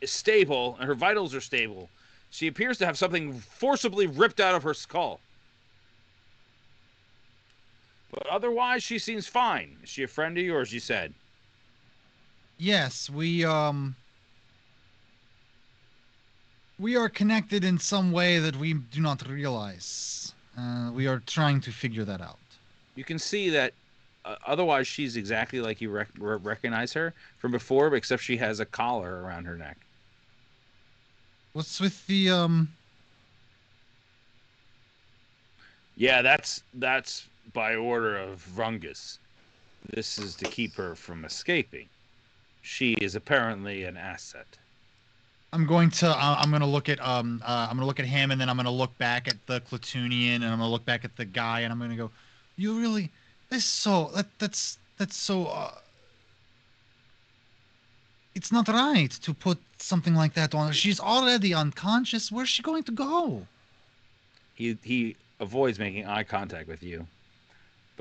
B: stable, and her vitals are stable. She appears to have something forcibly ripped out of her skull. But otherwise, she seems fine. Is she a friend of yours, you said?
C: Yes, we are connected in some way that we do not realize. We are trying to figure that out.
B: You can see that otherwise she's exactly like you recognize her from before, except she has a collar around her neck.
C: What's with the
B: Yeah, that's by order of Rungus. This is to keep her from escaping. She is apparently an asset.
C: I'm going to look at him, and then I'm gonna look back at the Klatooinian, and I'm gonna look back at the guy, and I'm gonna go, "You really? That's so. That's so. It's not right to put something like that on her. She's already unconscious. Where's she going to go?"
B: He avoids making eye contact with you.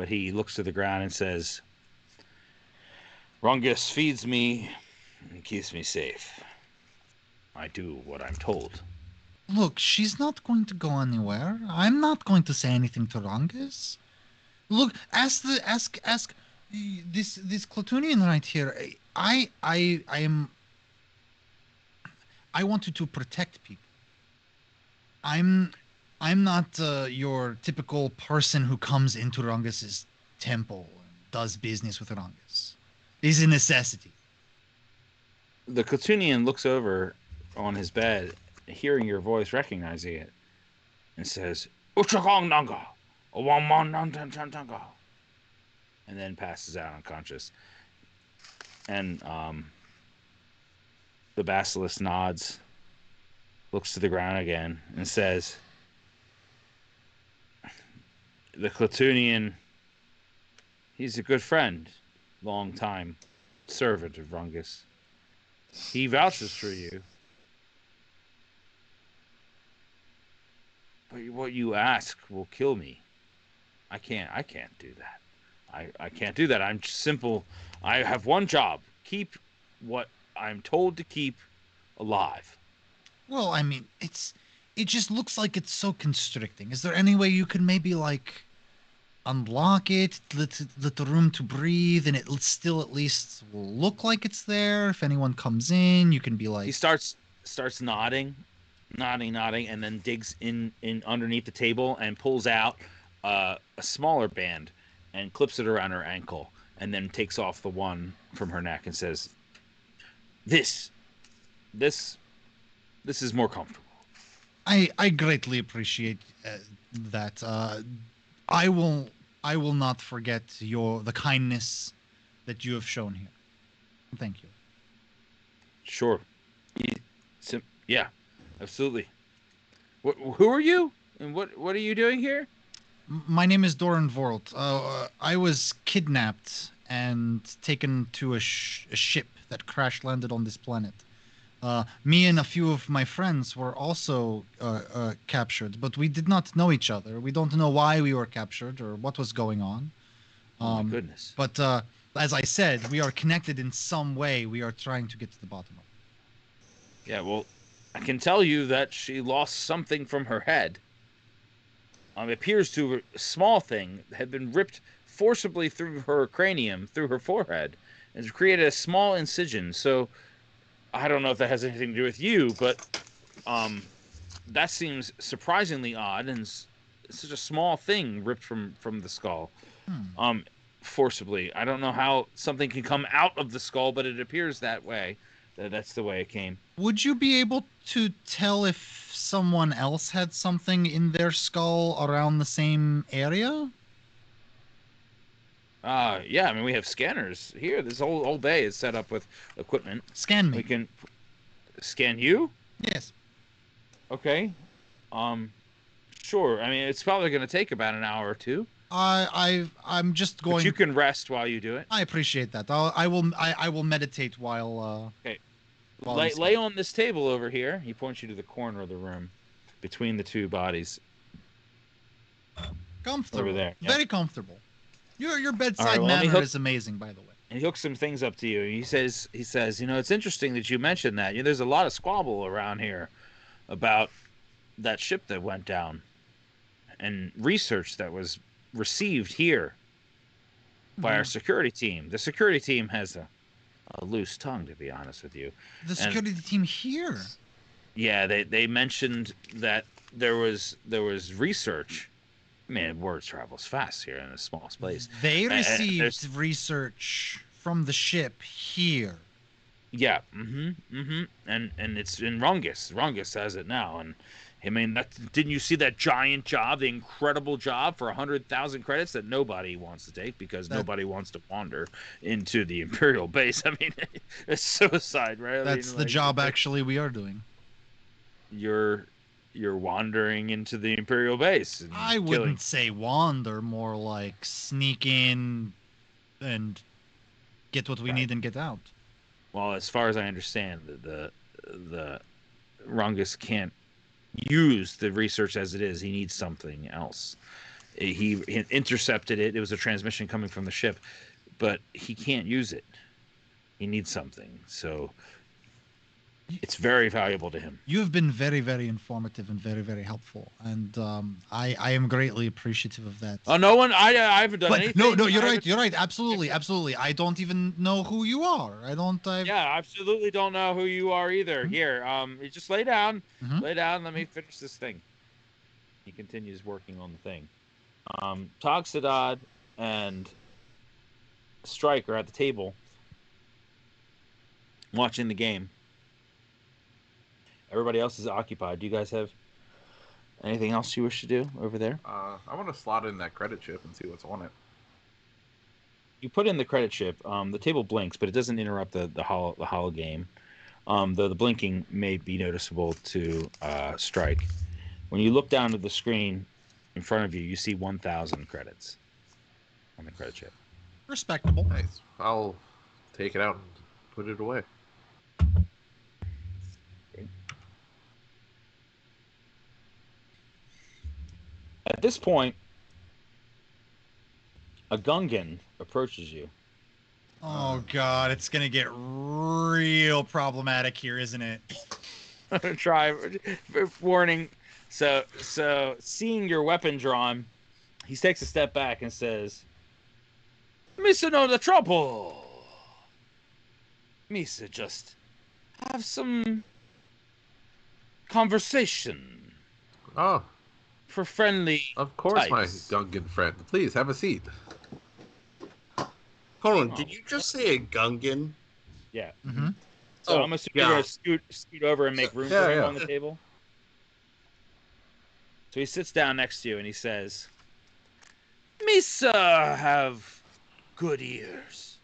B: but he looks to the ground and says, Rungus feeds me and keeps me safe. I do what I'm told.
C: Look, she's not going to go anywhere. I'm not going to say anything to Rungus. Look, ask this Clatunian right here. I want you to protect people. I'm not your typical person who comes into Rungus's temple and does business with Rungus. This is a necessity.
B: The Clatunian looks over on his bed, hearing your voice, recognizing it, and says, Uchagong Nanga, and then passes out unconscious. And the basilisk nods, looks to the ground again, and says, the Clatunian, he's a good friend, long time servant of Rungus. He vouches for you. But what you ask will kill me. I can't do that. I can't do that. I'm simple. I have one job. Keep what I'm told to keep alive.
C: Well, I mean, it just looks like it's so constricting. Is there any way you could maybe unlock it, let the room to breathe, and it still at least will look like it's there? If anyone comes in, you can be like...
B: He starts nodding, and then digs in underneath the table and pulls out a smaller band and clips it around her ankle, and then takes off the one from her neck and says, This is more comfortable.
C: I greatly appreciate that. I will not forget the kindness that you have shown here. Thank you.
B: Sure. Yeah, absolutely. Who are you? And what are you doing here?
C: My name is Doran Vorlt. I was kidnapped and taken to a ship that crash landed on this planet. Me and a few of my friends were also captured, but we did not know each other. We don't know why we were captured or what was going on.
B: Oh my goodness.
C: But as I said, we are connected in some way. We are trying to get to the bottom of it.
B: Yeah, well, I can tell you that she lost something from her head. It appears to a small thing had been ripped forcibly through her cranium, through her forehead, and created a small incision. So I don't know if that has anything to do with you, but that seems surprisingly odd, and it's such a small thing ripped from the skull, forcibly. I don't know how something can come out of the skull, but it appears that way. That's the way it came.
C: Would you be able to tell if someone else had something in their skull around the same area?
B: Yeah, I mean, we have scanners here. This whole bay is set up with equipment.
C: Scan me.
B: We can scan you?
C: Yes.
B: Okay. Sure. I mean, it's probably going to take about an hour or two.
C: I'm just going.
B: But you can rest while you do it.
C: I appreciate that. I will meditate while.
B: Okay. Lay on this table over here. He points you to the corner of the room, between the two bodies.
C: Comfortable.
B: Over there.
C: Very comfortable. Your bedside manner is amazing, by the way.
B: And he hooks some things up to you. He says, it's interesting that you mentioned that. There's a lot of squabble around here about that ship that went down, and research that was received here by our security team. The security team has a loose tongue, to be honest with you.
C: The security team here?
B: Yeah, they mentioned that there was research. I mean, word travels fast here in a small space.
C: They received research from the ship here.
B: Yeah, and it's in Rungus. Rungus has it now, and I mean, didn't you see that giant job, the incredible job for 100,000 credits that nobody wants to take because nobody wants to wander into the Imperial base? I mean, it's suicide, right?
C: That's the job actually we are doing.
B: You're wandering into the Imperial base. And
C: I wouldn't say wander, more like sneak in and get what we need and get out.
B: Well, as far as I understand, the Rungus can't use the research as it is. He needs something else. He intercepted it. It was a transmission coming from the ship, but he can't use it. He needs something. So it's very valuable to him.
C: You have been very, very informative and very, very helpful, and I am greatly appreciative of that.
B: Oh, no one. I haven't done anything.
C: No, you're right. You're right. Absolutely, absolutely. I don't even know who you are.
B: Yeah, I absolutely don't know who you are either.
C: Mm-hmm.
B: Here, you just lay down.
C: Mm-hmm.
B: Lay down. Let me finish this thing. He continues working on the thing. Togsadad and Strike are at the table watching the game. Everybody else is occupied. Do you guys have anything else you wish to do over there?
F: I want to slot in that credit chip and see what's on it.
B: You put in the credit chip. The table blinks, but it doesn't interrupt the holo game. Though the blinking may be noticeable to Strike. When you look down at the screen in front of you, you see 1,000 credits on the credit chip.
C: Respectable.
F: Nice. I'll take it out and put it away.
B: At this point, a Gungan approaches you.
C: Oh God, it's gonna get real problematic here, isn't it?
B: Try warning. So seeing your weapon drawn, he takes a step back and says, "Misa know the trouble. Misa just have some conversation."
F: Oh,
B: for friendly.
F: Of course,
B: types.
F: my Gungan friend. Please have a seat.
A: Hold on, did you just say a Gungan?
B: Yeah.
C: Mm-hmm.
B: So I'm assuming you're gonna scoot over and make room for him on the table. So he sits down next to you and he says, "Misa have good ears.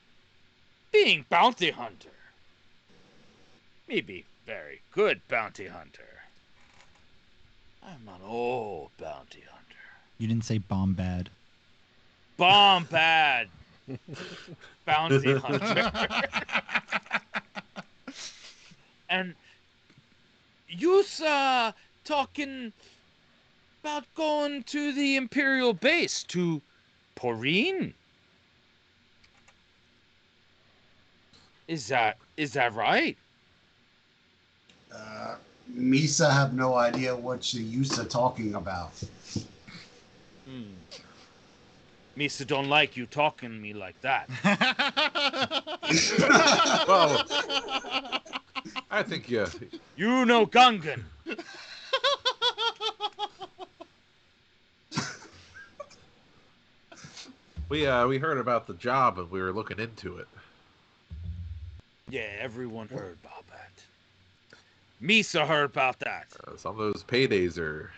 B: Being bounty hunter. Me be very good bounty hunter. I'm an old bounty hunter."
C: You didn't say Bombad.
B: Bombad bounty hunter. And you talking about going to the Imperial base to Porine? Is that right?
D: Misa have no idea what you used to talking about.
B: Misa don't like you talking to me like that.
F: Well, I think
B: you know Gungan.
F: We heard about the job and we were looking into it.
B: Yeah, everyone heard about that. Misa heard about that.
F: Some of those paydays are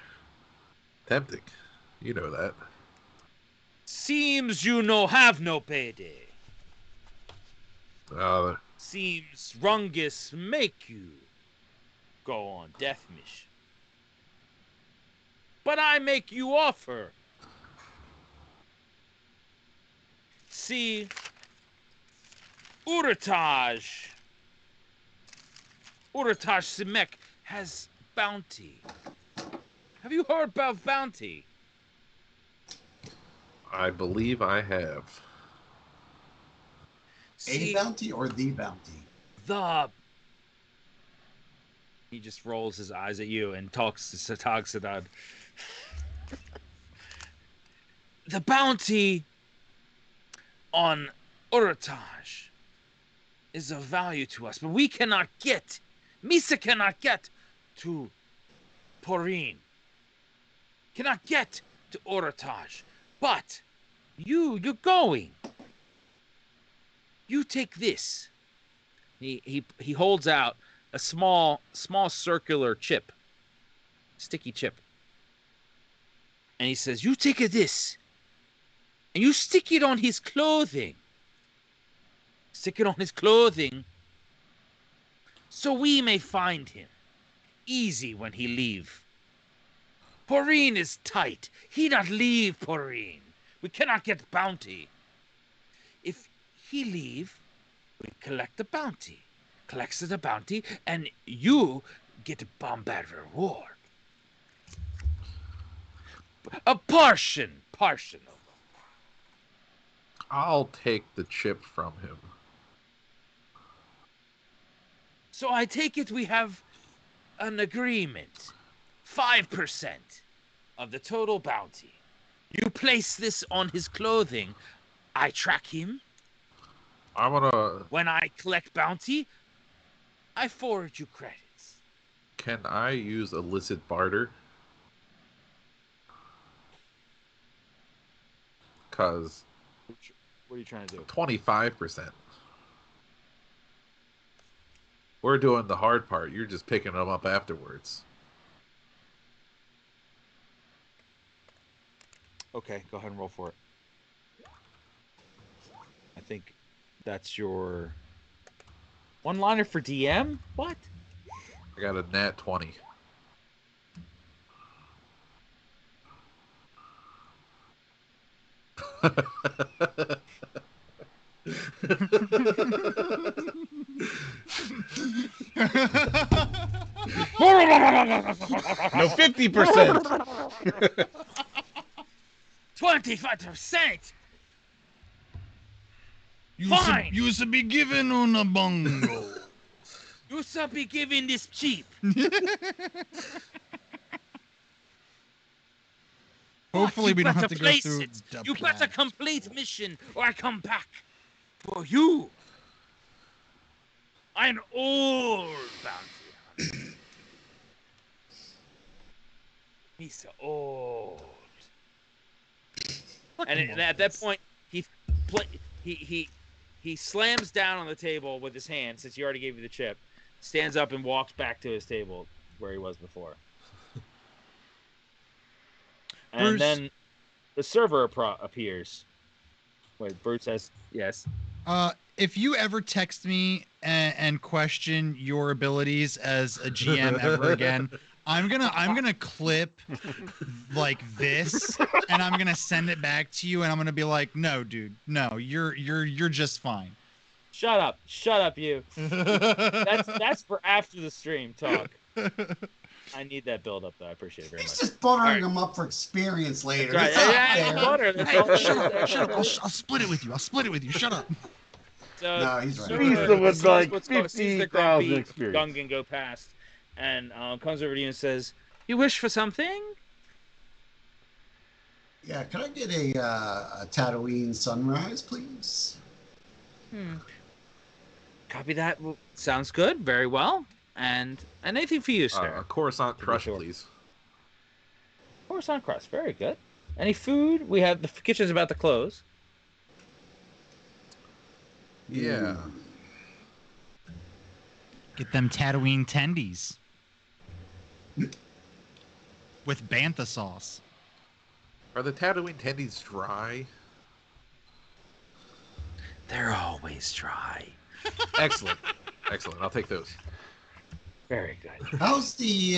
F: tempting. You know that.
B: Seems you no have no payday. Seems Rungus make you go on death mission. But I make you offer. See, Urataj Simek has bounty. Have you heard about bounty?
F: I believe I have.
D: A bounty or the bounty?
B: He just rolls his eyes at you and talks to Togsadad. The bounty on Urataj is of value to us, but we cannot get, Misa cannot get to Porine. Cannot get to Urataj. But you're going. You take this. He holds out a small circular chip, sticky chip, and he says, "You take this, and you stick it on his clothing. Stick it on his clothing, so we may find him easy when he leave. Porine is tight. He not leave Porine. We cannot get bounty. If he leave, we collect the bounty. Collects the bounty, and you get a Bombad reward. A portion.
F: I'll take the chip from him.
B: So I take it we have an agreement. 5% of the total bounty. You place this on his clothing. I track him. When I collect bounty, I forward you credits.
F: Can I use illicit barter? Because...
B: What are you trying to do?
F: 25%. We're doing the hard part. You're just picking them up afterwards.
B: Okay, go ahead and roll for it. I think that's your one-liner for DM? What?
F: I got a nat 20.
E: No, 50%.
B: 25%.
C: Fine. You should be given on a bongo.
B: You should be given this cheap.
C: Hopefully we don't have to go through
B: it. You better complete mission or I come back for you. I'm old bounty hunter. He's so old. And at that point, he slams down on the table with his hand, since he already gave you the chip, stands up and walks back to his table where he was before. And then the server appears. Wait, Bert says yes.
C: If you ever text me and question your abilities as a GM ever again, I'm gonna clip like this, and I'm gonna send it back to you, and I'm gonna be like, no, dude, no, you're just fine.
B: Shut up, you. That's for after the stream talk. I need that build up though. I appreciate it very much.
D: He's just buttering him up for experience later.
B: Right.
C: Shut up. I'll split it with you. Shut up.
B: So,
D: no, he's right.
E: Teresa with like 50,000 experience.
B: Gungan go past, and comes over to you and says, "You wish for something?"
D: Yeah, can I get a Tatooine sunrise, please?
B: Copy that. Sounds good. Very well. And anything for you, sir?
F: A Coruscant crust, please.
B: Coruscant crust. Very good. Any food? We have the kitchen's about to close.
F: Yeah.
C: Get them Tatooine tendies with bantha sauce.
F: Are the Tatooine tendies dry?
B: They're always dry.
F: Excellent. I'll take those.
B: Very good.
D: How's the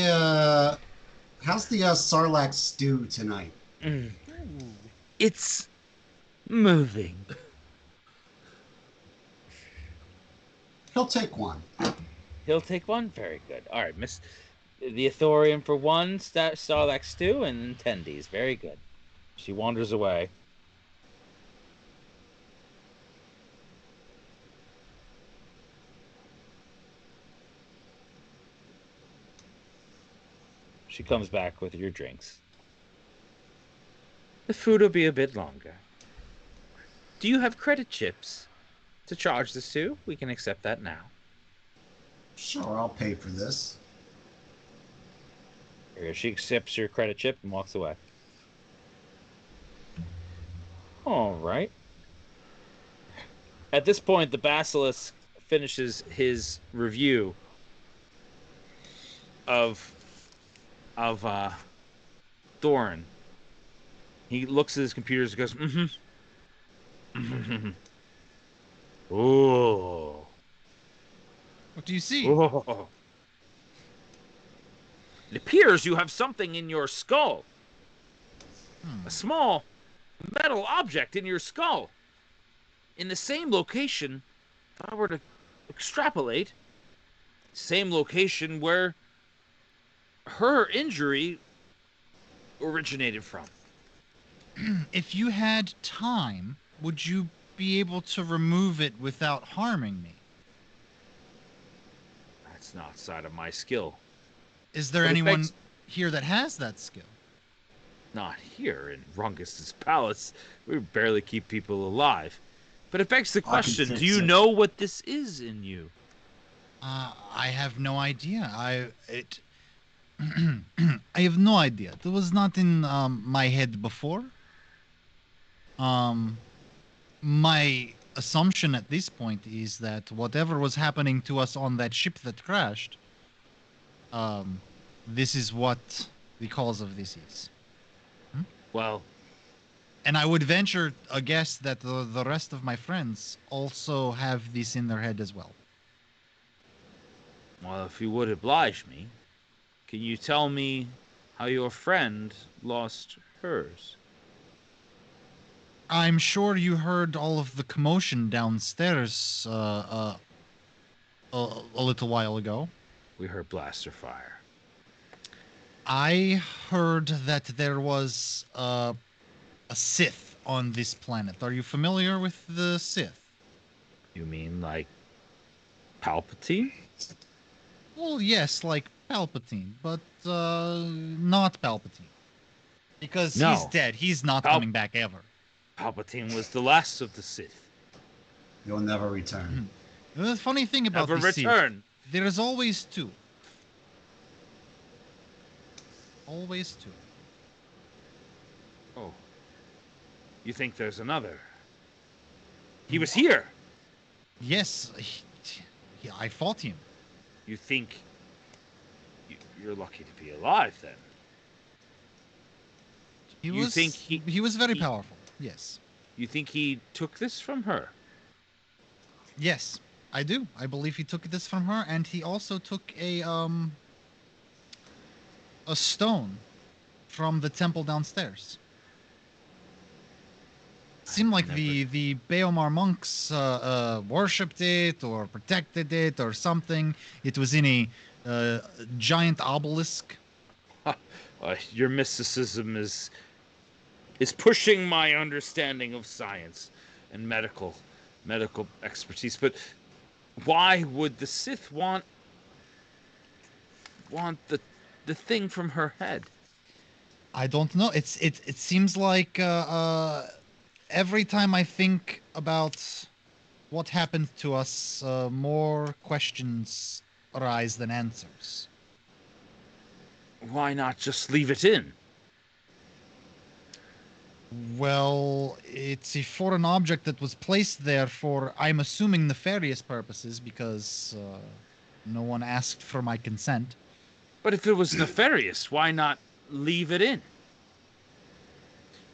D: Sarlacc stew tonight?
B: It's moving.
D: He'll take one.
B: Very good. All right, Miss the Athorium for one, Sarlacc stew, and tendies. Very good. She wanders away. She comes back with your drinks. The food will be a bit longer. Do you have credit chips to charge this to? We can accept that now.
D: Sure, I'll pay for this.
B: She accepts your credit chip and walks away. All right. At this point, the Basilisk finishes his review of Thorin. He looks at his computers and goes, Oh.
C: What do you see?
B: Oh. It appears you have something in your skull. A small metal object in your skull. In the same location, if I were to extrapolate, same location where her injury originated from.
C: If you had time, would you be able to remove it without harming me?
B: That's not outside of my skill.
C: Is there anyone here that has that skill?
B: Not here in Rungus's palace. We barely keep people alive. But it begs the question, do you know what this is in you?
C: I have no idea. I have no idea. It was not in my head before. My assumption at this point is that whatever was happening to us on that ship that crashed, this is what the cause of this is.
B: Well,
C: and I would venture a guess that the rest of my friends also have this in their head as well.
B: Well, if you would oblige me, can you tell me how your friend lost hers?
C: I'm sure you heard all of the commotion downstairs a little while ago.
B: We heard blaster fire.
C: I heard that there was a Sith on this planet. Are you familiar with the Sith?
B: You mean like Palpatine?
C: Well, yes, like Palpatine, but not Palpatine. Because he's dead. He's not coming back ever.
B: Palpatine was the last of the Sith.
D: You'll never return.
C: The funny thing about the Sith, there is always two. Always two.
B: Oh. You think there's another? He was here.
C: Yes. I fought him.
B: You think you're lucky to be alive then?
C: He was very powerful. Yes.
B: You think he took this from her?
C: Yes, I do. I believe he took this from her, and he also took a stone from the temple downstairs. It seemed like the Beomar monks worshipped it or protected it or something. It was in a giant obelisk.
B: Your mysticism is pushing my understanding of science and medical expertise. But why would the Sith want the thing from her head?
C: I don't know. It seems like every time I think about what happened to us, more questions arise than answers.
B: Why not just leave it in?
C: Well, it's a foreign object that was placed there for, I'm assuming, nefarious purposes, because no one asked for my consent.
B: But if it was nefarious, why not leave it in?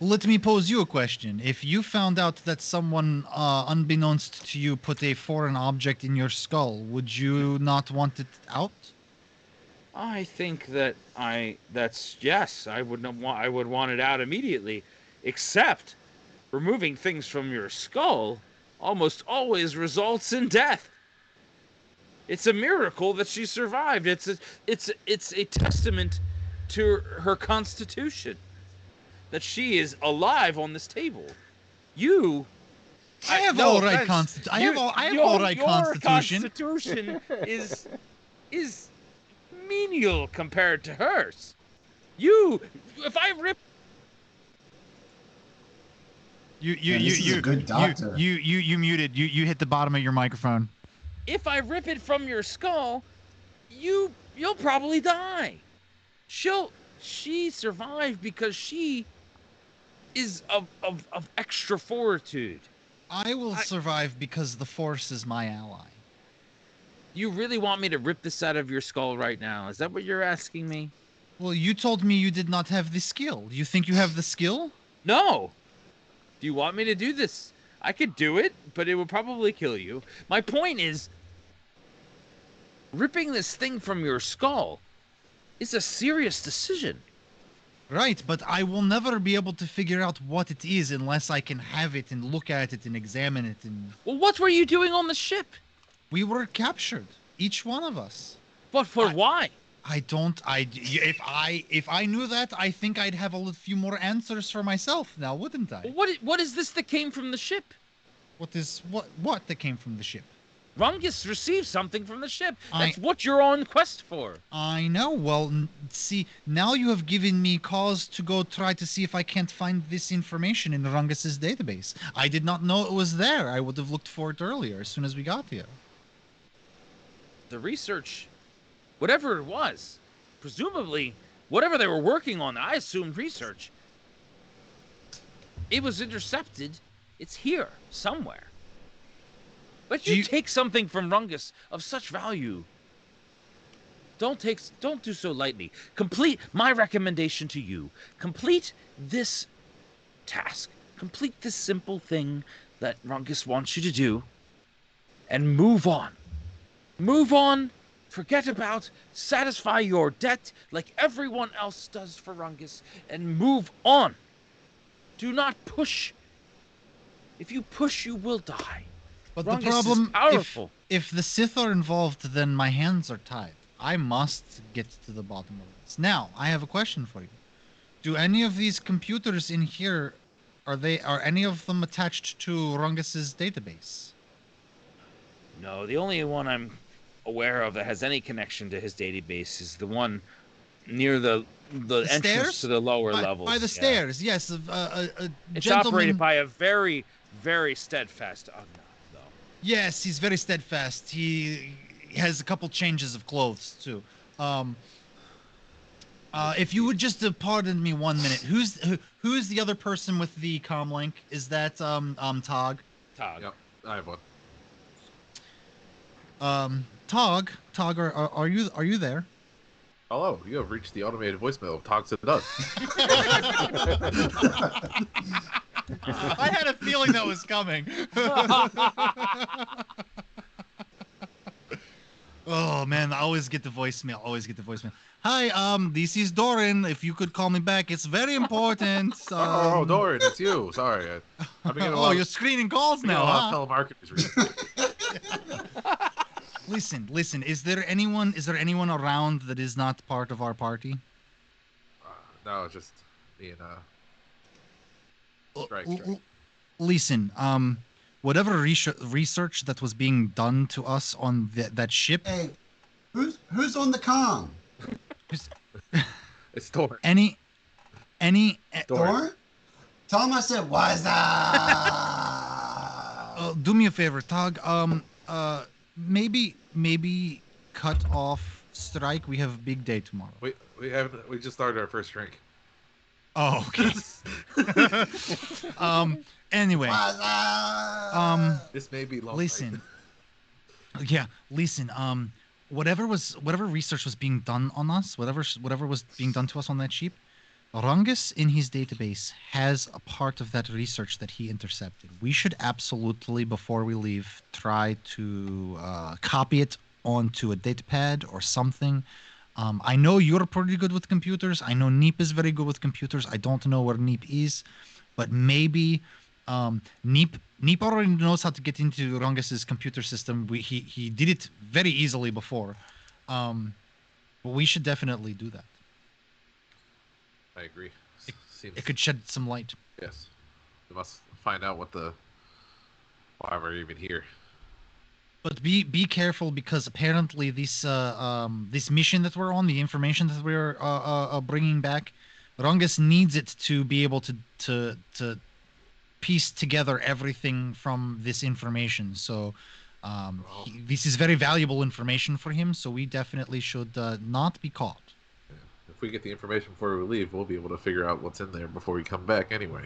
C: Let me pose you a question. If you found out that someone, unbeknownst to you, put a foreign object in your skull, would you not want it out?
B: I think yes, I would want it out immediately. Except, removing things from your skull almost always results in death. It's a miracle that she survived. It's a testament to her constitution that she is alive on this table.
C: I have all right constitution. I have all right constitution.
B: Your constitution is menial compared to hers. If I rip.
C: You
D: good doctor.
C: You muted. You hit the bottom of your microphone.
B: If I rip it from your skull, you'll probably die. She survived because she is of extra fortitude.
C: I will survive because the Force is my ally.
B: You really want me to rip this out of your skull right now? Is that what you're asking me?
C: Well, you told me you did not have the skill. You think you have the skill?
B: No. Do you want me to do this? I could do it, but it would probably kill you. My point is, ripping this thing from your skull is a serious decision.
C: Right, but I will never be able to figure out what it is unless I can have it and look at it and examine it.
B: Well, what were you doing on the ship?
C: We were captured, each one of us.
B: But why?
C: If I knew that, I think I'd have a few more answers for myself now, wouldn't I?
B: What is this that came from the ship?
C: What that came from the ship?
B: Rungus received something from the ship. That's what you're on quest for.
C: I know. Well, see, now you have given me cause to go try to see if I can't find this information in Rungus's database. I did not know it was there. I would have looked for it earlier, as soon as we got here.
B: The research, whatever it was, presumably, whatever they were working on, I assumed research. It was intercepted. It's here, somewhere. But you take something from Rungus of such value. Don't do so lightly. My recommendation to you. Complete this task. Complete this simple thing that Rungus wants you to do. And move on. Move on. Forget about. Satisfy your debt like everyone else does for Rungus. And move on. Do not push. If you push, you will die.
C: But Rungus the problem, if the Sith are involved, then my hands are tied. I must get to the bottom of this. Now, I have a question for you. Do any of these computers in here, are any of them attached to Rungus's database?
B: No, the only one I'm aware of that has any connection to his database is the one near the entrance
C: stairs?
B: To the lower levels.
C: By the stairs, yes.
B: It's operated by a very, very steadfast Ugnaught.
C: Yes, he's very steadfast. He has a couple changes of clothes too. If you would just pardon me 1 minute, who's the other person with the comm link? Is that Tog?
B: Tog.
F: Yep, I have one.
C: Tog, are you there?
F: Hello, you have reached the automated voicemail of Tog Said Does.
C: I had a feeling that was coming. Oh man, I always get the voicemail. Hi, this is Doran. If you could call me back, it's very important.
F: Doran, it's you. Sorry.
C: You're screening calls now, huh?
F: Telemarketers.
C: Listen. Is there anyone around that is not part of our party?
F: No, just me and Strike.
C: Listen, whatever research that was being done to us on that ship.
D: Hey, who's on the comm?
F: It's Thor.
C: Any
D: Thor? Tell him I said, why's that?
C: Do me a favor, Tog. Maybe cut off Strike. We have a big day tomorrow.
F: We just started our first drink.
C: Oh, okay. Anyway.
F: This may be long.
C: Listen. Yeah, listen. Whatever research was being done on us, whatever was being done to us on that ship, Rungus in his database has a part of that research that he intercepted. We should absolutely, before we leave, try to copy it onto a datapad or something. I know you're pretty good with computers. I know Neep is very good with computers. I don't know where Neep is, but maybe Neep already knows how to get into Rungus's computer system. He did it very easily before, but we should definitely do that.
F: I agree.
C: It could shed some light.
F: Yes, we must find out why we're even here.
C: But be careful, because apparently this mission that we're on, the information that we're bringing back, Rungus needs it to be able to piece together everything from this information. So this is very valuable information for him. So we definitely should not be caught.
F: Yeah. If we get the information before we leave, we'll be able to figure out what's in there before we come back anyway.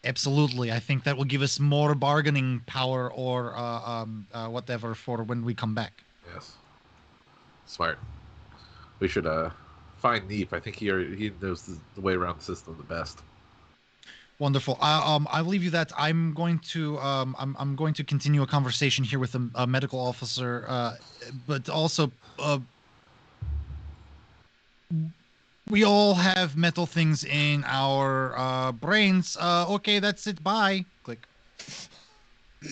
C: Absolutely. I think that will give us more bargaining power or whatever for when we come back.
F: Yes. Smart. We should find Neep. I think he knows the way around the system the best.
C: Wonderful. I'll leave you that. I'm going to continue a conversation here with a medical officer, but also we all have metal things in our brains. Okay, that's it. Bye. Click.
B: Who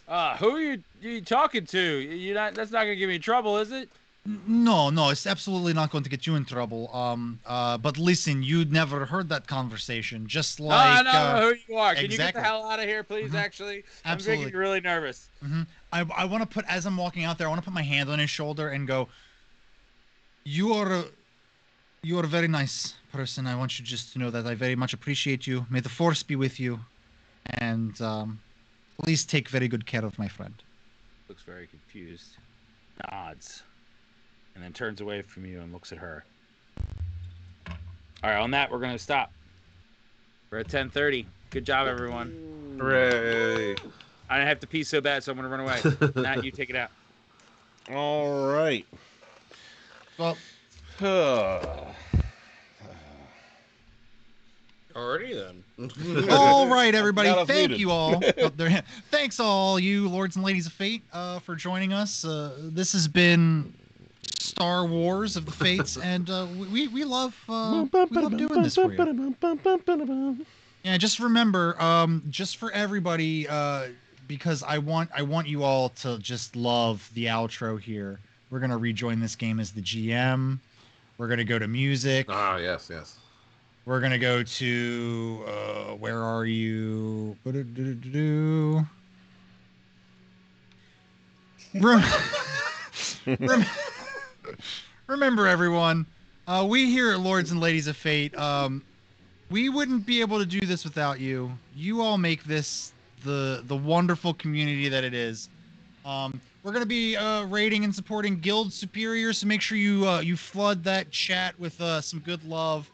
B: are you talking to? That's not gonna give me trouble, is it?
C: No, it's absolutely not going to get you in trouble. But listen, you never heard that conversation. Just like
B: no, I know who you are. Can you get the
C: exactly.
B: hell out of here, please? Actually,
C: Absolutely.
B: I'm making you really nervous.
C: I want to put, as I'm walking out there, I want to put my hand on his shoulder and go, You are a very nice person. I want you just to know that I very much appreciate you. May the force be with you, and please take very good care of my friend."
B: Looks very confused, nods, and then turns away from you and looks at her. All right, on that, we're gonna stop. We're at 10:30. Good job, everyone.
F: Hooray!
B: I have to pee so bad, so I'm gonna run away. Nat, you take it out.
E: All right.
C: Well,
A: already then.
C: All right, everybody. Thank you all. Thanks all you lords and ladies of fate for joining us. This has been Star Wars of the Fates, and we love doing this for you. Yeah, just remember, just for everybody, because I want you all to just love the outro here. We're gonna rejoin this game as the GM. We're gonna go to music.
F: Ah, yes.
C: We're gonna go to where are you? Remember, everyone, we here at Lords and Ladies of Fate, we wouldn't be able to do this without you. You all make this the wonderful community that it is. We're gonna be rating and supporting Guild Superiors, so make sure you flood that chat with some good love.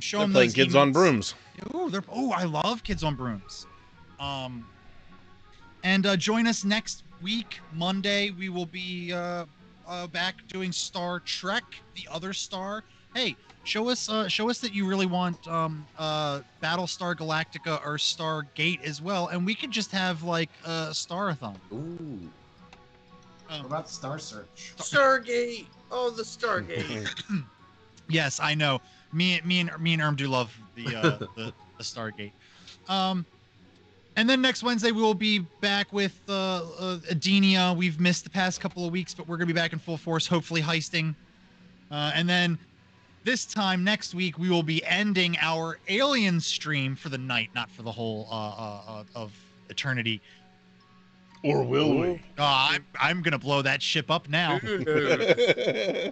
C: Show them
E: playing
C: those
E: Kids
C: emotes.
E: on Brooms.
C: I love Kids on Brooms. And join us next week, Monday. We will be back doing Star Trek: The Other Star. Hey, show us that you really want Battlestar Galactica or Stargate as well, and we could just have like a Starathon.
F: Ooh.
D: What about Star Search?
A: Stargate. Oh, the Stargate.
C: Yes, I know. Me and Erm do love the Stargate. And then next Wednesday we will be back with Adenia. We've missed the past couple of weeks, but we're gonna be back in full force, hopefully heisting. And then this time next week we will be ending our Alien stream for the night, not for the whole of eternity.
E: Or will we?
C: I'm gonna blow that ship up now.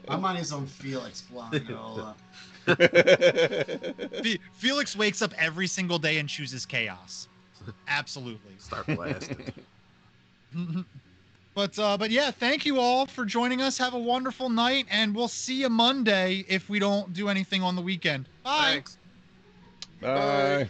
D: My money's on Felix blowing it all up.
C: Felix wakes up every single day and chooses chaos. Absolutely.
F: Start blasting.
C: But yeah, thank you all for joining us. Have a wonderful night, and we'll see you Monday if we don't do anything on the weekend. Bye.
F: Thanks.
E: Bye.